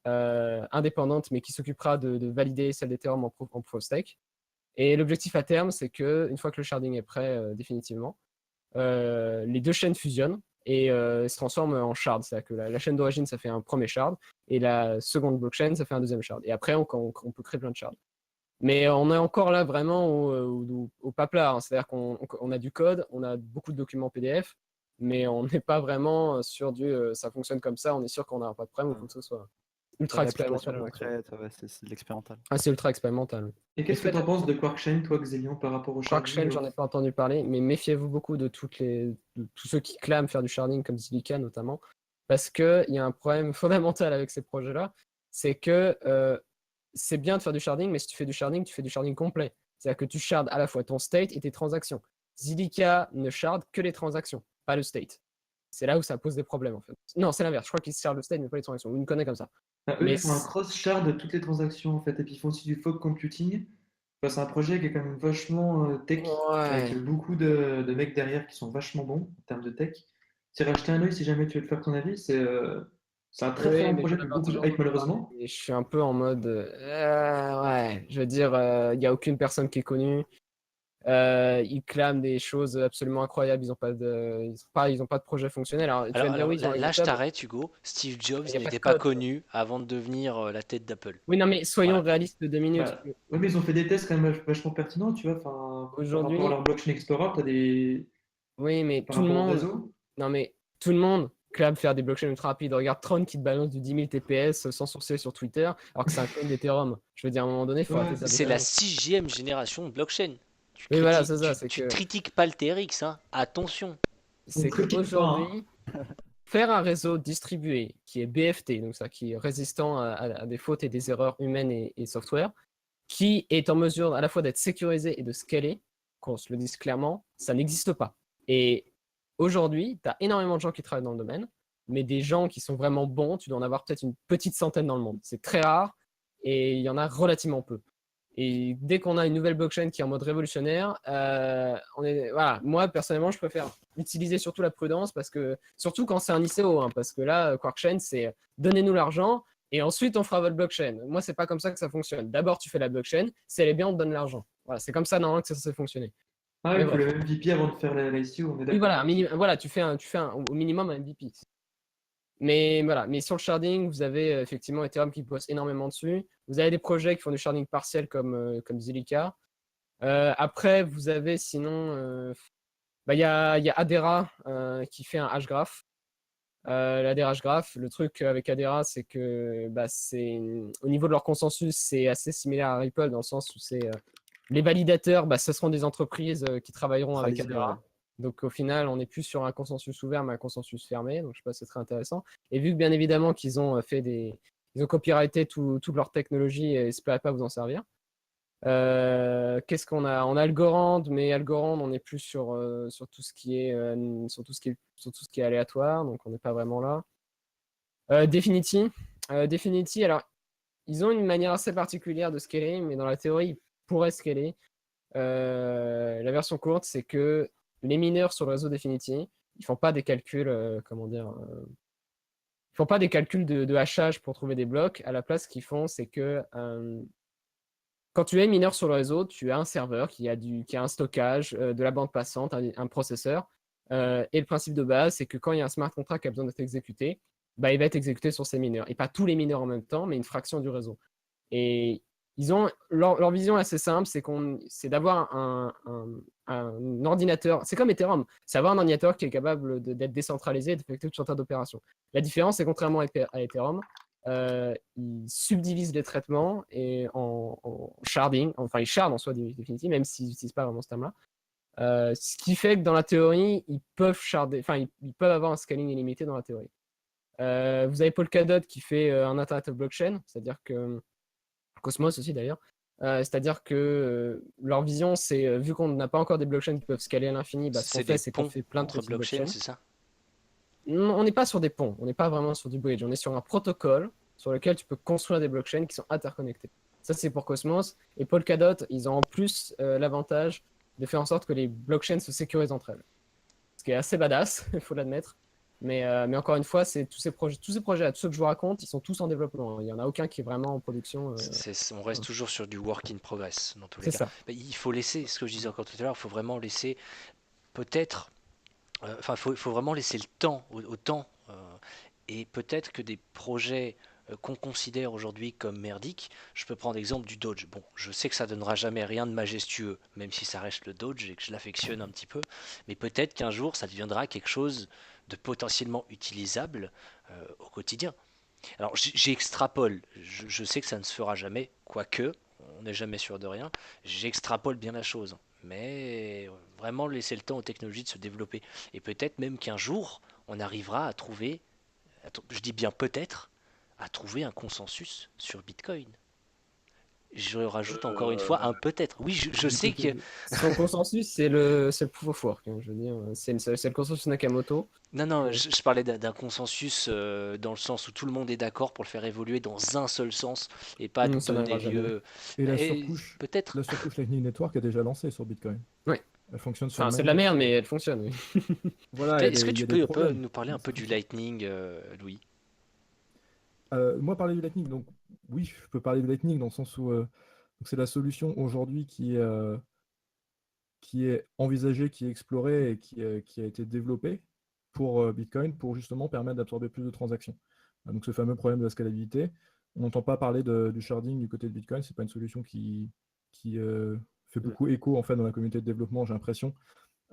indépendante, mais qui s'occupera de valider celle d'Ethereum en proof of stake. Et l'objectif à terme, c'est qu'une fois que le sharding est prêt définitivement, les deux chaînes fusionnent et se transforment en shard. C'est-à-dire que la chaîne d'origine, ça fait un premier shard, et la seconde blockchain, ça fait un deuxième shard. Et après, on peut créer plein de shards. Mais on est encore là vraiment au pas plat. C'est-à-dire qu'on a du code, on a beaucoup de documents PDF, mais on n'est pas vraiment sur ça fonctionne comme ça, on est sûr qu'on n'a pas de problème, il faut que ce soit ultra expérimental. C'est de l'expérimental. Ah, c'est ultra expérimental. Et qu'est-ce que tu en penses de QuarkChain, toi, Xélion, par rapport au sharding? QuarkChain, j'en ai pas entendu parler, mais méfiez-vous beaucoup de tous ceux qui clament faire du sharding, comme Zilliqa notamment, parce qu'il y a un problème fondamental avec ces projets-là, c'est que c'est bien de faire du sharding, mais si tu fais du sharding complet. C'est-à-dire que tu shardes à la fois ton state et tes transactions. Zilliqa ne shard que les transactions, pas le state. C'est là où ça pose des problèmes, en fait. Non, c'est l'inverse. Je crois qu'ils shardent le state, mais pas les transactions. Vous me connaissez comme ça. Eux, Mais ils font un cross-shard de toutes les transactions, en fait, et puis ils font aussi du fog computing. Enfin, c'est un projet qui est quand même vachement tech, avec ouais. beaucoup de mecs derrière qui sont vachement bons en termes de tech. Tu racheter un œil si jamais tu veux te faire ton avis. C'est un très très Oui, bon mais projet j'en avec avais beaucoup de entendu hype, malheureusement. parler et je suis un peu en mode ouais, je veux dire, il n'y a aucune personne qui est connue. Ils clament des choses absolument incroyables. Ils n'ont pas de projet fonctionnel. Alors, tu vas me dire, oui, ils ont un Là, je GitHub. t'arrête, Hugo. Steve Jobs Il n'y a pas de n'était pas code, quoi. connu avant de devenir la tête d'Apple. Oui, non, mais soyons Voilà. réalistes de 2 minutes. Bah, ouais, mais ils ont fait des tests quand même vachement pertinents, tu vois. Enfin, par rapport à Aujourd'hui, leur blockchain Explorer, t'as des. oui, mais Par tout le rapport au monde, réseau. non, mais tout le monde clame faire des blockchains ultra rapides. Regarde Tron qui te balance du 10 000 TPS sans sourcer sur Twitter, alors que c'est un clone d'Ethereum. Je veux dire, à un moment donné, il faut Ouais, arrêter de faire des C'est la conneries. 6e génération de blockchain. Oui, voilà, c'est ça. Tu critiques pas le TRX, hein. Attention. On C'est critique pas, hein. qu'aujourd'hui, faire un réseau distribué qui est BFT, donc ça, qui est résistant à des fautes et des erreurs humaines et software, qui est en mesure à la fois d'être sécurisé et de scaler, qu'on se le dise clairement, ça n'existe pas. Et aujourd'hui, tu as énormément de gens qui travaillent dans le domaine, mais des gens qui sont vraiment bons, tu dois en avoir peut-être une petite centaine dans le monde. C'est très rare et il y en a relativement peu. Et dès qu'on a une nouvelle blockchain qui est en mode révolutionnaire, voilà. Moi, personnellement, je préfère utiliser surtout la prudence, parce que, surtout quand c'est un ICO, hein, parce que là, QuarkChain, c'est donnez-nous l'argent et ensuite on fera votre blockchain. Moi, c'est pas comme ça que ça fonctionne. D'abord, tu fais la blockchain, si elle est bien, on te donne l'argent. Voilà, c'est comme ça normalement que ça censé fonctionner. Ah, Mais il faut bref. le MVP avant de faire la ICO, on est Oui, d'accord. voilà, tu fais au minimum un MVP. Mais voilà, mais sur le sharding, vous avez effectivement Ethereum qui bosse énormément dessus. Vous avez des projets qui font du sharding partiel comme Zilliqa. Après, vous avez sinon, il y a Adera qui fait un hashgraph. L'Adera hashgraph, le truc avec Adera, c'est que au niveau de leur consensus, c'est assez similaire à Ripple, dans le sens où les validateurs, ce seront des entreprises qui travailleront avec Centralisé, Adera. ouais. Donc au final, on n'est plus sur un consensus ouvert, mais un consensus fermé. Donc je sais pas, c'est très intéressant. Et vu que bien évidemment qu'ils ont ils ont copyrighté toute leur technologie, et n'espérez pas vous en servir. Qu'est-ce qu'on a? On a Algorand, mais Algorand, on n'est plus sur tout ce qui est sur tout ce qui est aléatoire, donc on n'est pas vraiment là. Definity, alors ils ont une manière assez particulière de scaler, mais dans la théorie, ils pourraient scaler. La version courte, c'est que les mineurs sur le réseau Definity, ils font pas des calculs, ils font pas des calculs de hachage pour trouver des blocs. À la place, ce qu'ils font, c'est que quand tu es mineur sur le réseau, tu as un serveur qui a un stockage, de la bande passante, un processeur. Et le principe de base, c'est que quand il y a un smart contract qui a besoin d'être exécuté, il va être exécuté sur ces mineurs. Et pas tous les mineurs en même temps, mais une fraction du réseau. Et leur vision est assez simple, c'est d'avoir un ordinateur. C'est comme Ethereum, c'est avoir un ordinateur qui est capable d'être décentralisé et d'effectuer tout un tas d'opérations. La différence, c'est contrairement à Ethereum, ils subdivisent les traitements en sharding, enfin ils shardent en soi définitivement, même s'ils n'utilisent pas vraiment ce terme-là. Ce qui fait que dans la théorie, ils peuvent ils peuvent avoir un scaling illimité dans la théorie. Vous avez Polkadot qui fait un Internet of Blockchain, c'est-à-dire que Cosmos aussi d'ailleurs. C'est-à-dire que leur vision, c'est vu qu'on n'a pas encore des blockchains qui peuvent scaler à l'infini, ce qu'on C'est fait, des c'est qu'on ponts fait plein de entre petites blockchains, blockchains. c'est ça? Non, on n'est pas sur des ponts, on n'est pas vraiment sur du bridge, on est sur un protocole sur lequel tu peux construire des blockchains qui sont interconnectés. Ça, c'est pour Cosmos. Et Polkadot, ils ont en plus l'avantage de faire en sorte que les blockchains se sécurisent entre elles. Ce qui est assez badass, il faut l'admettre. Mais encore une fois, c'est tous ces projets, tous ceux que je vous raconte, ils sont tous en développement. Il n'y en a aucun qui est vraiment en production. On reste toujours sur du work in progress dans tous les C'est cas. ça. Mais il faut laisser, ce que je disais encore tout à l'heure, il faut vraiment laisser peut-être, faut vraiment laisser le temps au temps. Et peut-être que des projets qu'on considère aujourd'hui comme merdiques, je peux prendre l'exemple du Doge. Bon, je sais que ça donnera jamais rien de majestueux, même si ça reste le Doge et que je l'affectionne un petit peu, mais peut-être qu'un jour ça deviendra quelque chose de potentiellement utilisable au quotidien. Alors j'extrapole, je sais que ça ne se fera jamais, quoique, on n'est jamais sûr de rien, j'extrapole bien la chose, mais vraiment laisser le temps aux technologies de se développer. Et peut-être même qu'un jour, on arrivera à trouver, je dis bien peut-être, à trouver un consensus sur Bitcoin. Je rajoute encore une fois un peut-être. Oui, je sais que... Son consensus, c'est le proof of work. Hein, je veux dire, c'est le consensus Nakamoto. Non, je parlais d'un consensus dans le sens où tout le monde est d'accord pour le faire évoluer dans un seul sens et pas de Ça donner n'arrivera jamais. lieu. Et la Et surcouche peut-être. Lightning Network est déjà lancée sur Bitcoin. Oui. Elle fonctionne sur Enfin, c'est de la merde, mais elle fonctionne. Oui. Voilà, Est-ce que il y tu a peux des un peu problèmes. nous parler un peu du Lightning, Louis? Moi, parler du Lightning, donc oui, je peux parler du Lightning dans le sens où donc c'est la solution aujourd'hui qui est envisagée, qui est explorée et qui a été développée pour Bitcoin pour justement permettre d'absorber plus de transactions. Donc ce fameux problème de la scalabilité. On n'entend pas parler du sharding du côté de Bitcoin, c'est pas une solution qui fait beaucoup écho en fait dans la communauté de développement, j'ai l'impression,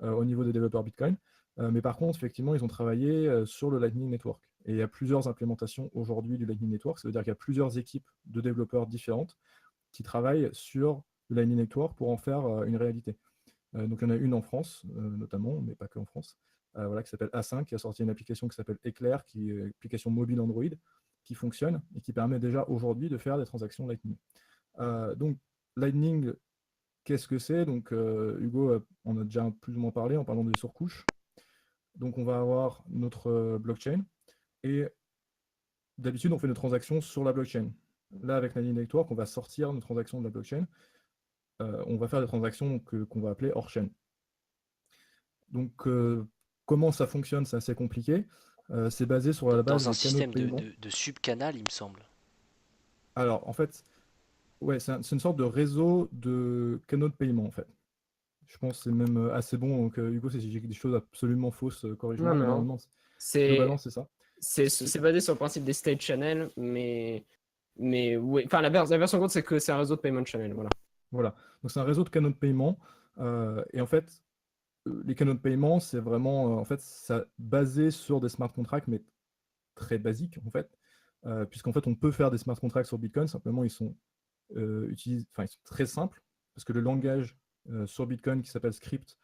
au niveau des développeurs Bitcoin. Mais par contre, effectivement, ils ont travaillé sur le Lightning Network. Et il y a plusieurs implémentations aujourd'hui du Lightning Network. Ça veut dire qu'il y a plusieurs équipes de développeurs différentes qui travaillent sur le Lightning Network pour en faire une réalité. Donc il y en a une en France, notamment, mais pas que en France, voilà, qui s'appelle A5, qui a sorti une application qui s'appelle Eclair, qui est une application mobile Android, qui fonctionne et qui permet déjà aujourd'hui de faire des transactions Lightning. Donc Lightning, qu'est-ce que c'est? Donc Hugo en a déjà plus ou moins parlé en parlant des surcouches. Donc on va avoir notre blockchain et d'habitude on fait nos transactions sur la blockchain. Là avec Lightning Network, on va sortir nos transactions de la blockchain. On va faire des transactions qu'on va appeler hors chaîne. Donc comment ça fonctionne? C'est assez compliqué. C'est basé sur la base Dans un des canaux système de paiement. de subcanal, il me semble. Alors en fait, ouais, c'est une sorte de réseau de canaux de paiement en fait. Je pense que c'est même assez bon. Donc, Hugo, si j'ai des choses absolument fausses, corrige-moi. Non, Mais non. normalement, C'est globalement, c'est ça. c'est basé sur le principe des state channels, mais oui. Enfin, la version courte, c'est que c'est un réseau de payment channel. Voilà. Voilà. Donc, c'est un réseau de canaux de paiement. Et en fait, les canaux de paiement, c'est vraiment en fait, ça basé sur des smart contracts, mais très basiques en fait. Puisqu'en fait, on peut faire des smart contracts sur Bitcoin. Simplement, ils sont ils sont très simples parce que le langage sur Bitcoin qui s'appelle script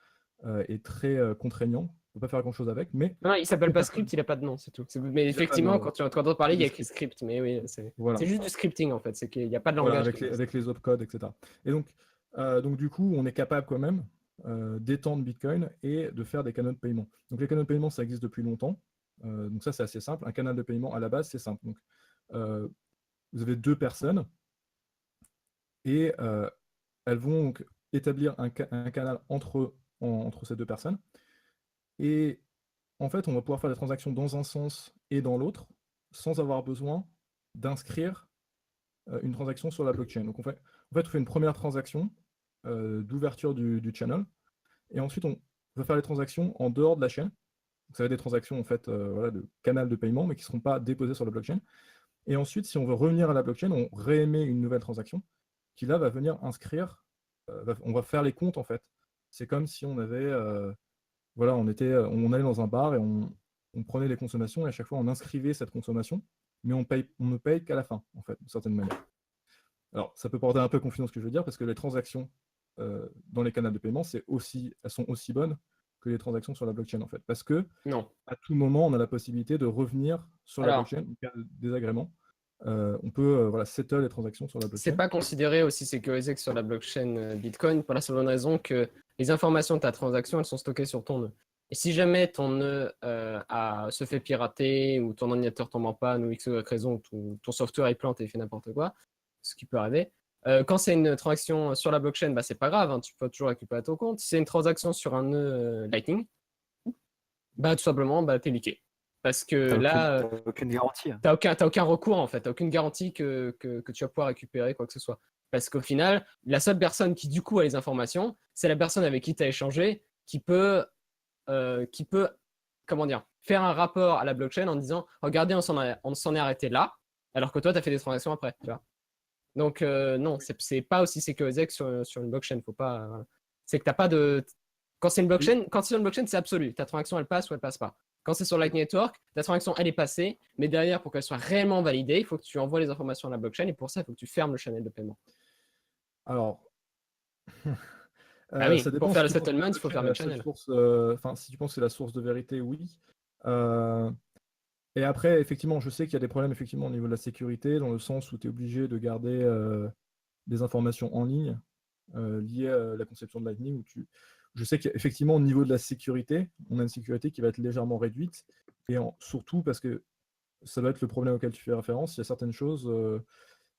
est très contraignant. On ne peut pas faire grand-chose avec, mais Non, il s'appelle pas script, il a pas de nom, c'est tout. Mais effectivement, quand tu entends parler, il y a écrit script. Mais oui, voilà. c'est juste du scripting en fait. C'est qu'il n'y a pas de Voilà, langage. avec les opcodes, etc. Et donc du coup, on est capable quand même d'étendre Bitcoin et de faire des canaux de paiement. Donc les canaux de paiement, ça existe depuis longtemps. Donc ça, c'est assez simple. Un canal de paiement, à la base, c'est simple. Donc, vous avez deux personnes et elles vont donc établir un canal entre ces deux personnes. Et en fait, on va pouvoir faire des transactions dans un sens et dans l'autre sans avoir besoin d'inscrire une transaction sur la blockchain. Donc, on fait une première transaction d'ouverture du channel et ensuite, on va faire les transactions en dehors de la chaîne. Donc, ça va être des transactions en fait, voilà, de canal de paiement, mais qui ne seront pas déposées sur la blockchain. Et ensuite, si on veut revenir à la blockchain, on réémet une nouvelle transaction qui là va venir inscrire. On va faire les comptes en fait. C'est comme si on avait, voilà, on allait dans un bar et on prenait les consommations et à chaque fois on inscrivait cette consommation, mais on ne paye qu'à la fin en fait, d'une certaine manière. Alors, ça peut porter un peu confusion ce que je veux dire parce que les transactions dans les canaux de paiement, elles sont aussi bonnes que les transactions sur la blockchain, en fait. Parce que Non. à tout moment, on a la possibilité de revenir sur la Alors, blockchain en cas de désagrément. On peut voilà, settle les transactions sur la c'est blockchain. pas considéré aussi sécurisé que sur la blockchain Bitcoin pour la seule bonne raison que les informations de ta transaction, elles sont stockées sur ton nœud. Et si jamais ton nœud se fait pirater ou ton ordinateur tombe en panne ou X ou Y raison, ou ton software il plante et il fait n'importe quoi, ce qui peut arriver, quand c'est une transaction sur la blockchain, bah, c'est pas grave, hein, tu peux toujours récupérer ton compte. Si c'est une transaction sur un nœud Lightning, bah, tout simplement, bah, t'es liqué. Parce que là, T'as aucune garantie. t'as aucun recours en fait, t'as aucune garantie que tu vas pouvoir récupérer quoi que ce soit. Parce qu'au final, la seule personne qui du coup a les informations, c'est la personne avec qui tu as échangé qui peut, comment dire, faire un rapport à la blockchain en disant regardez, on s'en est arrêté là, alors que toi tu as fait des transactions après. Tu vois. Donc non, c'est pas aussi sécurisé que sur une blockchain. Faut pas. C'est que t'as pas de. Quand c'est une blockchain, c'est absolu. Ta transaction elle passe ou elle passe pas. Quand c'est sur Lightning Network, ta transaction elle est passée, mais derrière pour qu'elle soit réellement validée, il faut que tu envoies les informations à la blockchain et pour ça il faut que tu fermes le channel de paiement. Alors, Ah oui, ça dépend pour faire le si tu penses que settlement, la il faut blockchain est fermer la le seule channel. source, enfin, si tu penses que c'est la source de vérité, oui. Et après, effectivement, je sais qu'il y a des problèmes effectivement au niveau de la sécurité, dans le sens où tu es obligé de garder des informations en ligne liées à la conception de Lightning. Je sais qu'effectivement, au niveau de la sécurité, on a une sécurité qui va être légèrement réduite, et surtout parce que ça doit être le problème auquel tu fais référence. Il y a certaines choses,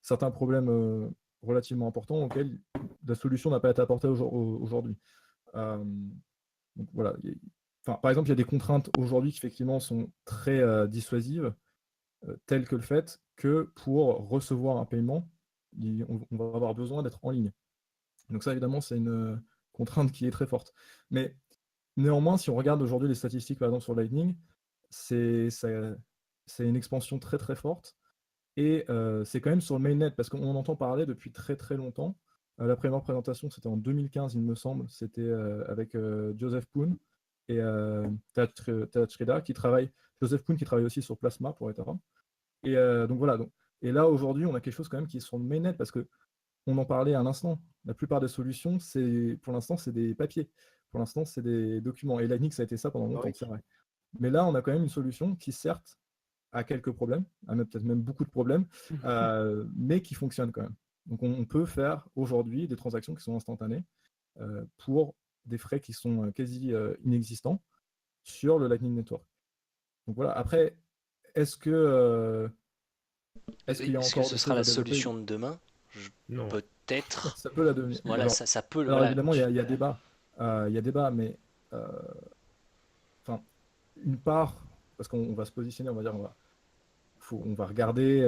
certains problèmes relativement importants auxquels la solution n'a pas été apportée aujourd'hui. Donc voilà. Enfin, par exemple, il y a des contraintes aujourd'hui qui effectivement sont très dissuasives, telles que le fait que pour recevoir un paiement, on va avoir besoin d'être en ligne. Donc ça, évidemment, c'est une contrainte qui est très forte. Mais néanmoins, si on regarde aujourd'hui les statistiques, par exemple, sur Lightning, c'est une expansion très très forte. Et c'est quand même sur le mainnet, parce qu'on en entend parler depuis très très longtemps. La première présentation, c'était en 2015, il me semble. C'était avec Joseph Poon et Teatrida qui travaille. Joseph Poon qui travaille aussi sur Plasma pour Ethereum. Et donc voilà. Et là, aujourd'hui, on a quelque chose quand même qui est sur le mainnet, parce que on en parlait à l'instant. La plupart des solutions, pour l'instant, c'est des papiers. Pour l'instant, c'est des documents. Et Lightning, ça a été ça pendant longtemps, c'est vrai. Mais là, on a quand même une solution qui, certes, a quelques problèmes, a peut-être même beaucoup de problèmes, mais qui fonctionne quand même. Donc, on peut faire aujourd'hui des transactions qui sont instantanées pour des frais qui sont quasi inexistants sur le Lightning Network. Donc voilà. Après, est-ce qu'il y a Est-ce que encore ce des sera choses la à développer? solution de demain? Non. Peut-être. Ça peut la devenir. Voilà, Alors, ça peut. alors Voilà, évidemment, il y a débat. Il y a débat, mais enfin, une part, parce qu'on va se positionner, on va dire, on va regarder.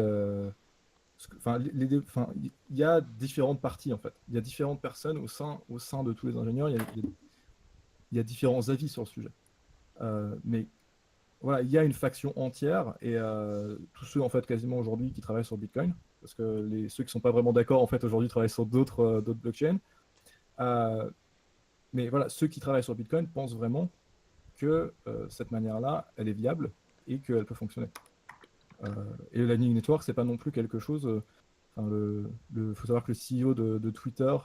Enfin, il y a différentes parties en fait. Il y a différentes personnes au sein de tous les ingénieurs. Il y a différents avis sur le sujet. Mais voilà, il y a une faction entière et tous ceux en fait quasiment aujourd'hui qui travaillent sur Bitcoin, parce que ceux qui sont pas vraiment d'accord en fait aujourd'hui travaillent sur d'autres blockchains. Mais voilà, ceux qui travaillent sur Bitcoin pensent vraiment que cette manière-là, elle est viable et qu'elle peut fonctionner. Et le Lightning Network, c'est pas non plus quelque chose. Faut savoir que le CEO de Twitter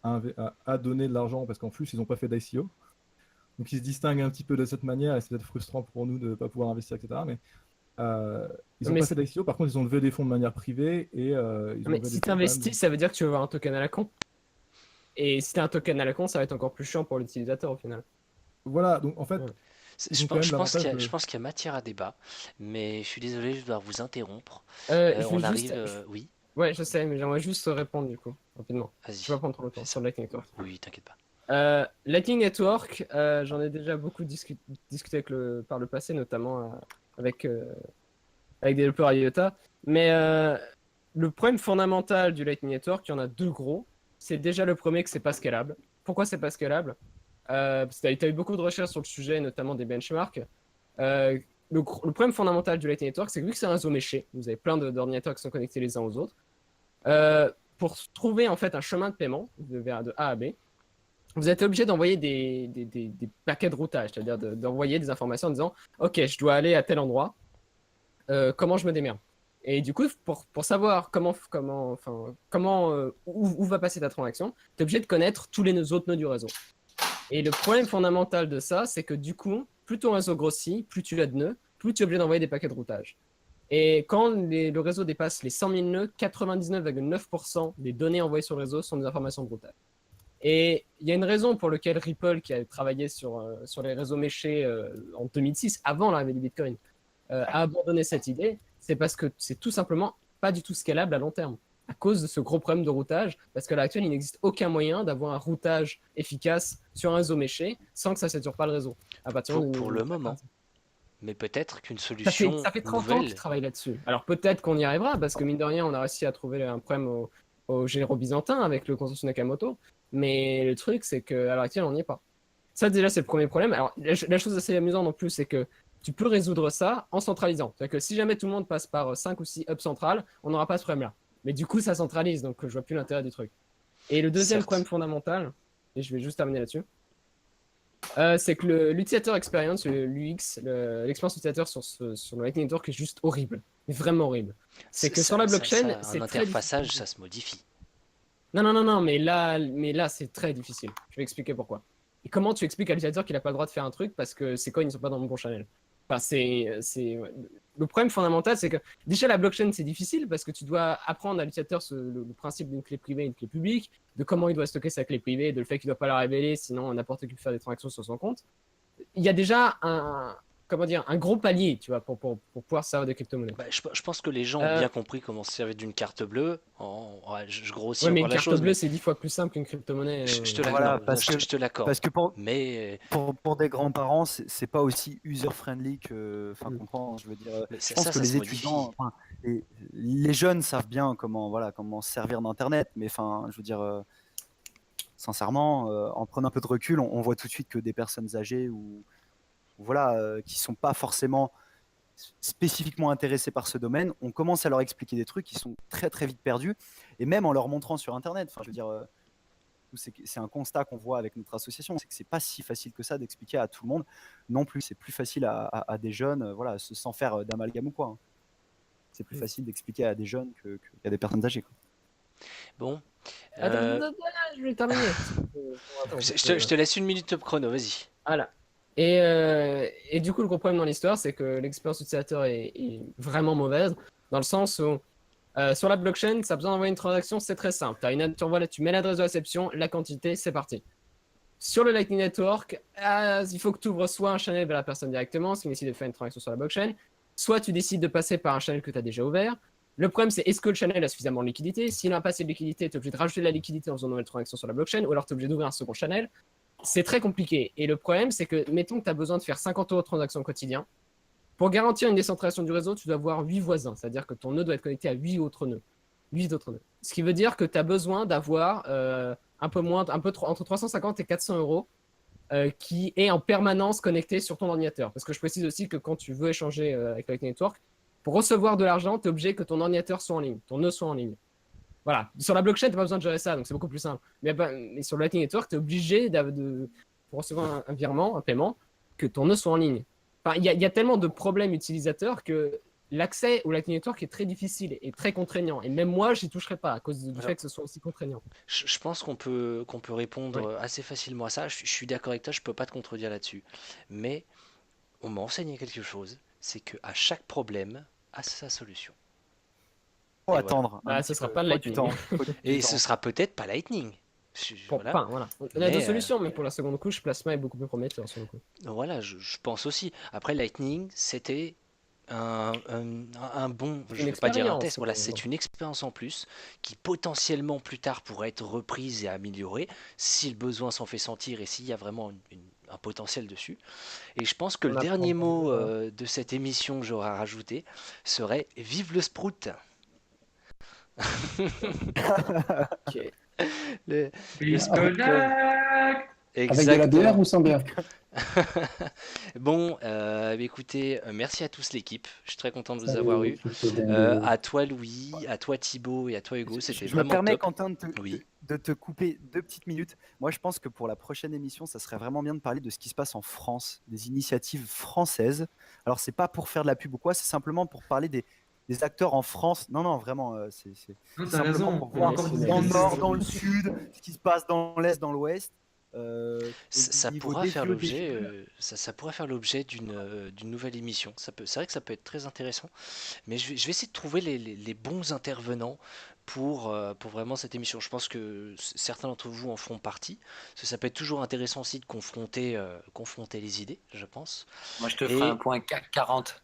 a donné de l'argent parce qu'en plus, ils n'ont pas fait d'ICO. Donc, ils se distinguent un petit peu de cette manière et c'est peut-être frustrant pour nous de ne pas pouvoir investir, etc. Mais ils n'ont pas fait d'ICO. Par contre, ils ont levé des fonds de manière privée et ils ont Mais levé si des tu fonds investis, ça veut dire que tu vas avoir un token à la con. Et si tu as un token à la con, ça va être encore plus chiant pour l'utilisateur au final. Voilà, donc en fait, Ouais. Je pense qu'il y a matière à débat, mais je suis désolé, je dois vous interrompre. On arrive. Oui, Ouais, je sais, mais j'aimerais juste répondre du coup, rapidement. vas-y. Je vais pas prendre trop de temps Fais ça. sur Lightning Network. Oui, t'inquiète pas. Lightning Network, j'en ai déjà beaucoup discuté par le passé, notamment avec des développeurs IOTA. Mais le problème fondamental du Lightning Network, il y en a deux gros. C'est déjà le premier que c'est pas scalable. Pourquoi c'est pas scalable? Parce que tu as eu beaucoup de recherches sur le sujet, notamment des benchmarks. Le problème fondamental du Lightning Network, c'est que vu que c'est un réseau méché, vous avez plein d'ordinateurs qui sont connectés les uns aux autres. Pour trouver en fait un chemin de paiement de A à B, vous êtes obligé d'envoyer des paquets de routage, c'est-à-dire d'envoyer des informations en disant « Ok, je dois aller à tel endroit, comment je me démerde ?» Et du coup, pour savoir où va passer ta transaction, tu es obligé de connaître tous les autres nœuds du réseau. Et le problème fondamental de ça, c'est que du coup, plus ton réseau grossit, plus tu as de nœuds, plus tu es obligé d'envoyer des paquets de routage. Et quand le réseau dépasse les 100 000 nœuds, 99,9% des données envoyées sur le réseau sont des informations de routage. Et il y a une raison pour laquelle Ripple, qui a travaillé sur les réseaux méchés en 2006, avant l'arrivée du Bitcoin, a abandonné cette idée, c'est parce que c'est tout simplement pas du tout scalable à long terme, à cause de ce gros problème de routage, parce qu'à l'heure actuelle, il n'existe aucun moyen d'avoir un routage efficace sur un réseau méché sans que ça ne sature pas le réseau. À partir Pour le moment. Mais peut-être qu'une ça solution fait 30 ans nouvelle. qu'ils travaillent là-dessus. Alors peut-être qu'on y arrivera, parce que mine de rien, on a réussi à trouver un problème au généraux byzantin avec le consensus Nakamoto, mais le truc, c'est qu'à l'heure actuelle, on n'y est pas. Ça, déjà, c'est le premier problème. Alors, la chose assez amusante non plus, c'est que tu peux résoudre ça en centralisant. C'est-à-dire que si jamais tout le monde passe par 5 ou 6 hubs centrales, on n'aura pas ce problème-là. Mais du coup, ça centralise, donc je vois plus l'intérêt du truc. Et le deuxième Certes. problème fondamental, et je vais juste terminer là-dessus, c'est que l'utilisateur experience, l'UX, l'expérience utilisateur sur le Lightning Network est juste horrible. Mais vraiment horrible. C'est que sur la blockchain, c'est un très interfaçage, difficile. ça se modifie. Non, mais là c'est très difficile. Je vais expliquer pourquoi. Et comment tu expliques à l'utilisateur qu'il n'a pas le droit de faire un truc parce que ses coins ne sont pas dans le bon channel? Enfin, le problème fondamental, c'est que déjà la blockchain c'est difficile parce que tu dois apprendre à l'utilisateur le principe d'une clé privée et une clé publique, de comment il doit stocker sa clé privée, de le fait qu'il ne doit pas la révéler, sinon n'importe qui peut faire des transactions sur son compte. Il y a déjà un gros palier, tu vois, pour pouvoir servir de crypto-monnaie. Bah, je pense que les gens ont bien compris comment se servir d'une carte bleue. Ouais, je grossis Ouais, mais encore une la carte chose, bleue, mais c'est 10 fois plus simple qu'une crypto-monnaie. je te Voilà, l'accorde. parce que- Je te l'accorde. Parce que Mais pour des grands-parents, c'est pas aussi user-friendly que. Enfin, Mm. comprends, je veux dire. Mais Je pense que ça les se modifie. étudiants, enfin, les jeunes savent bien comment se servir d'Internet, mais enfin, je veux dire, sincèrement, en prenant un peu de recul, on voit tout de suite que des personnes âgées ou voilà, qui sont pas forcément spécifiquement intéressés par ce domaine, on commence à leur expliquer des trucs qui sont très très vite perdus, et même en leur montrant sur Internet. Enfin, je veux dire, c'est un constat qu'on voit avec notre association, c'est que c'est pas si facile que ça d'expliquer à tout le monde non plus. C'est plus facile à des jeunes, voilà, sans faire d'amalgame ou quoi, hein. C'est plus facile d'expliquer à des jeunes qu'à des personnes âgées, quoi. Bon. Attends, je vais terminer. Je te laisse une minute top chrono, vas-y. Voilà. Et du coup, le gros problème dans l'histoire, c'est que l'expérience utilisateur est vraiment mauvaise, dans le sens où sur la blockchain, ça a besoin d'envoyer une transaction, c'est très simple. Tu mets l'adresse de réception, la quantité, c'est parti. Sur le Lightning Network, il faut que tu ouvres soit un channel vers la personne directement, si tu décides de faire une transaction sur la blockchain, soit tu décides de passer par un channel que tu as déjà ouvert. Le problème, c'est est-ce que le channel a suffisamment de liquidité? S'il n'a pas assez de liquidité, tu es obligé de rajouter de la liquidité en faisant une nouvelle transaction sur la blockchain, ou alors tu es obligé d'ouvrir un second channel. C'est très compliqué. Et le problème, c'est que, mettons que tu as besoin de faire 50 € de transaction quotidien. Pour garantir une décentralisation du réseau, tu dois avoir 8 voisins. C'est-à-dire que ton nœud doit être connecté à 8 autres nœuds. 8 autres nœuds. Ce qui veut dire que tu as besoin d'avoir entre 350 et 400 € qui est en permanence connecté sur ton ordinateur. Parce que je précise aussi que quand tu veux échanger avec Lightning Network, pour recevoir de l'argent, tu es obligé que ton ordinateur soit en ligne, ton nœud soit en ligne. Voilà. Sur la blockchain, tu n'as pas besoin de gérer ça, donc c'est beaucoup plus simple. Mais sur le Lightning Network, tu es obligé pour recevoir un virement, un paiement, que ton nœud soit en ligne. Enfin, il y a tellement de problèmes utilisateurs que l'accès au Lightning Network est très difficile et très contraignant. Et même moi, j'y toucherai pas à cause du fait que ce soit aussi contraignant. Je pense qu'on peut répondre Oui. assez facilement à ça. Je suis d'accord avec toi, je peux pas te contredire là-dessus. Mais on m'a enseigné quelque chose, c'est qu'à chaque problème a sa solution. Faut Et attendre. Bah, un ce petit sera peu. pas le Faut du Lightning. temps, faut du Et temps. ce sera peut-être pas Lightning. Voilà. Enfin, voilà. On a Mais, deux solutions, mais pour la seconde couche, Plasma est beaucoup plus prometteur sur le coup. Voilà, je pense aussi. Après, Lightning, c'était un bon, je ne vais pas dire un expérience, test, voilà, mais c'est bon. une expérience en plus qui potentiellement plus tard pourrait être reprise et améliorée si le besoin s'en fait sentir et s'il y a vraiment un potentiel dessus. Et je pense que On le dernier apprend. mot de cette émission que j'aurais rajouté serait Vive le Sprout. Ok. Le Biscodac. Avec de la Exactement. bière ou sans bière? Bon, écoutez, merci à tous l'équipe. Je suis très content de vous Salut, avoir eu. Crypto Dingue. À toi Louis, à toi Thibaut et à toi Hugo, c'était Je me vraiment permets, top. Quentin, Oui. de te couper 2 petites minutes. Moi, je pense que pour la prochaine émission, ça serait vraiment bien de parler de ce qui se passe en France, des initiatives françaises. Alors, c'est pas pour faire de la pub ou quoi, c'est simplement pour parler des des acteurs en France. Non, non, vraiment, c'est Non, t'as simplement raison. pour On va voir encore dans le nord, discuter. dans le sud, ce qui se passe dans l'est, dans l'ouest. Au Ça niveau pourra des faire vieux, des l'objet, jeunes. ça pourrait faire l'objet d'une nouvelle émission. C'est vrai que ça peut être très intéressant, mais je vais essayer de trouver les bons intervenants pour vraiment cette émission. Je pense que certains d'entre vous en feront partie, parce que ça peut être toujours intéressant aussi de confronter les idées, je pense. Moi, je te ferai un Et point CAC 40.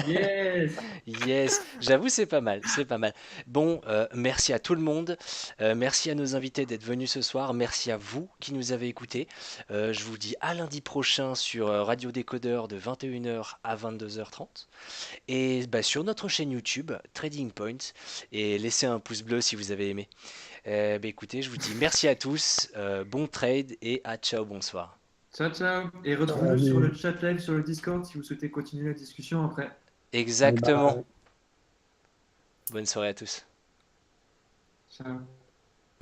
Yes! yes, j'avoue c'est pas mal, c'est pas mal. Bon, merci à tout le monde, merci à nos invités d'être venus ce soir, merci à vous qui nous avez écoutés. Je vous dis à lundi prochain sur Radio Décodeur de 21h à 22h30 et bah, sur notre chaîne YouTube Trading Point et laissez un pouce bleu si vous avez aimé. Bah, écoutez, je vous dis merci à tous, bon trade et à ciao, bonsoir. Ciao, ciao. Et retrouvez-nous sur le chat live sur le Discord si vous souhaitez continuer la discussion après. Exactement. Bye. Bonne soirée à tous. Ciao.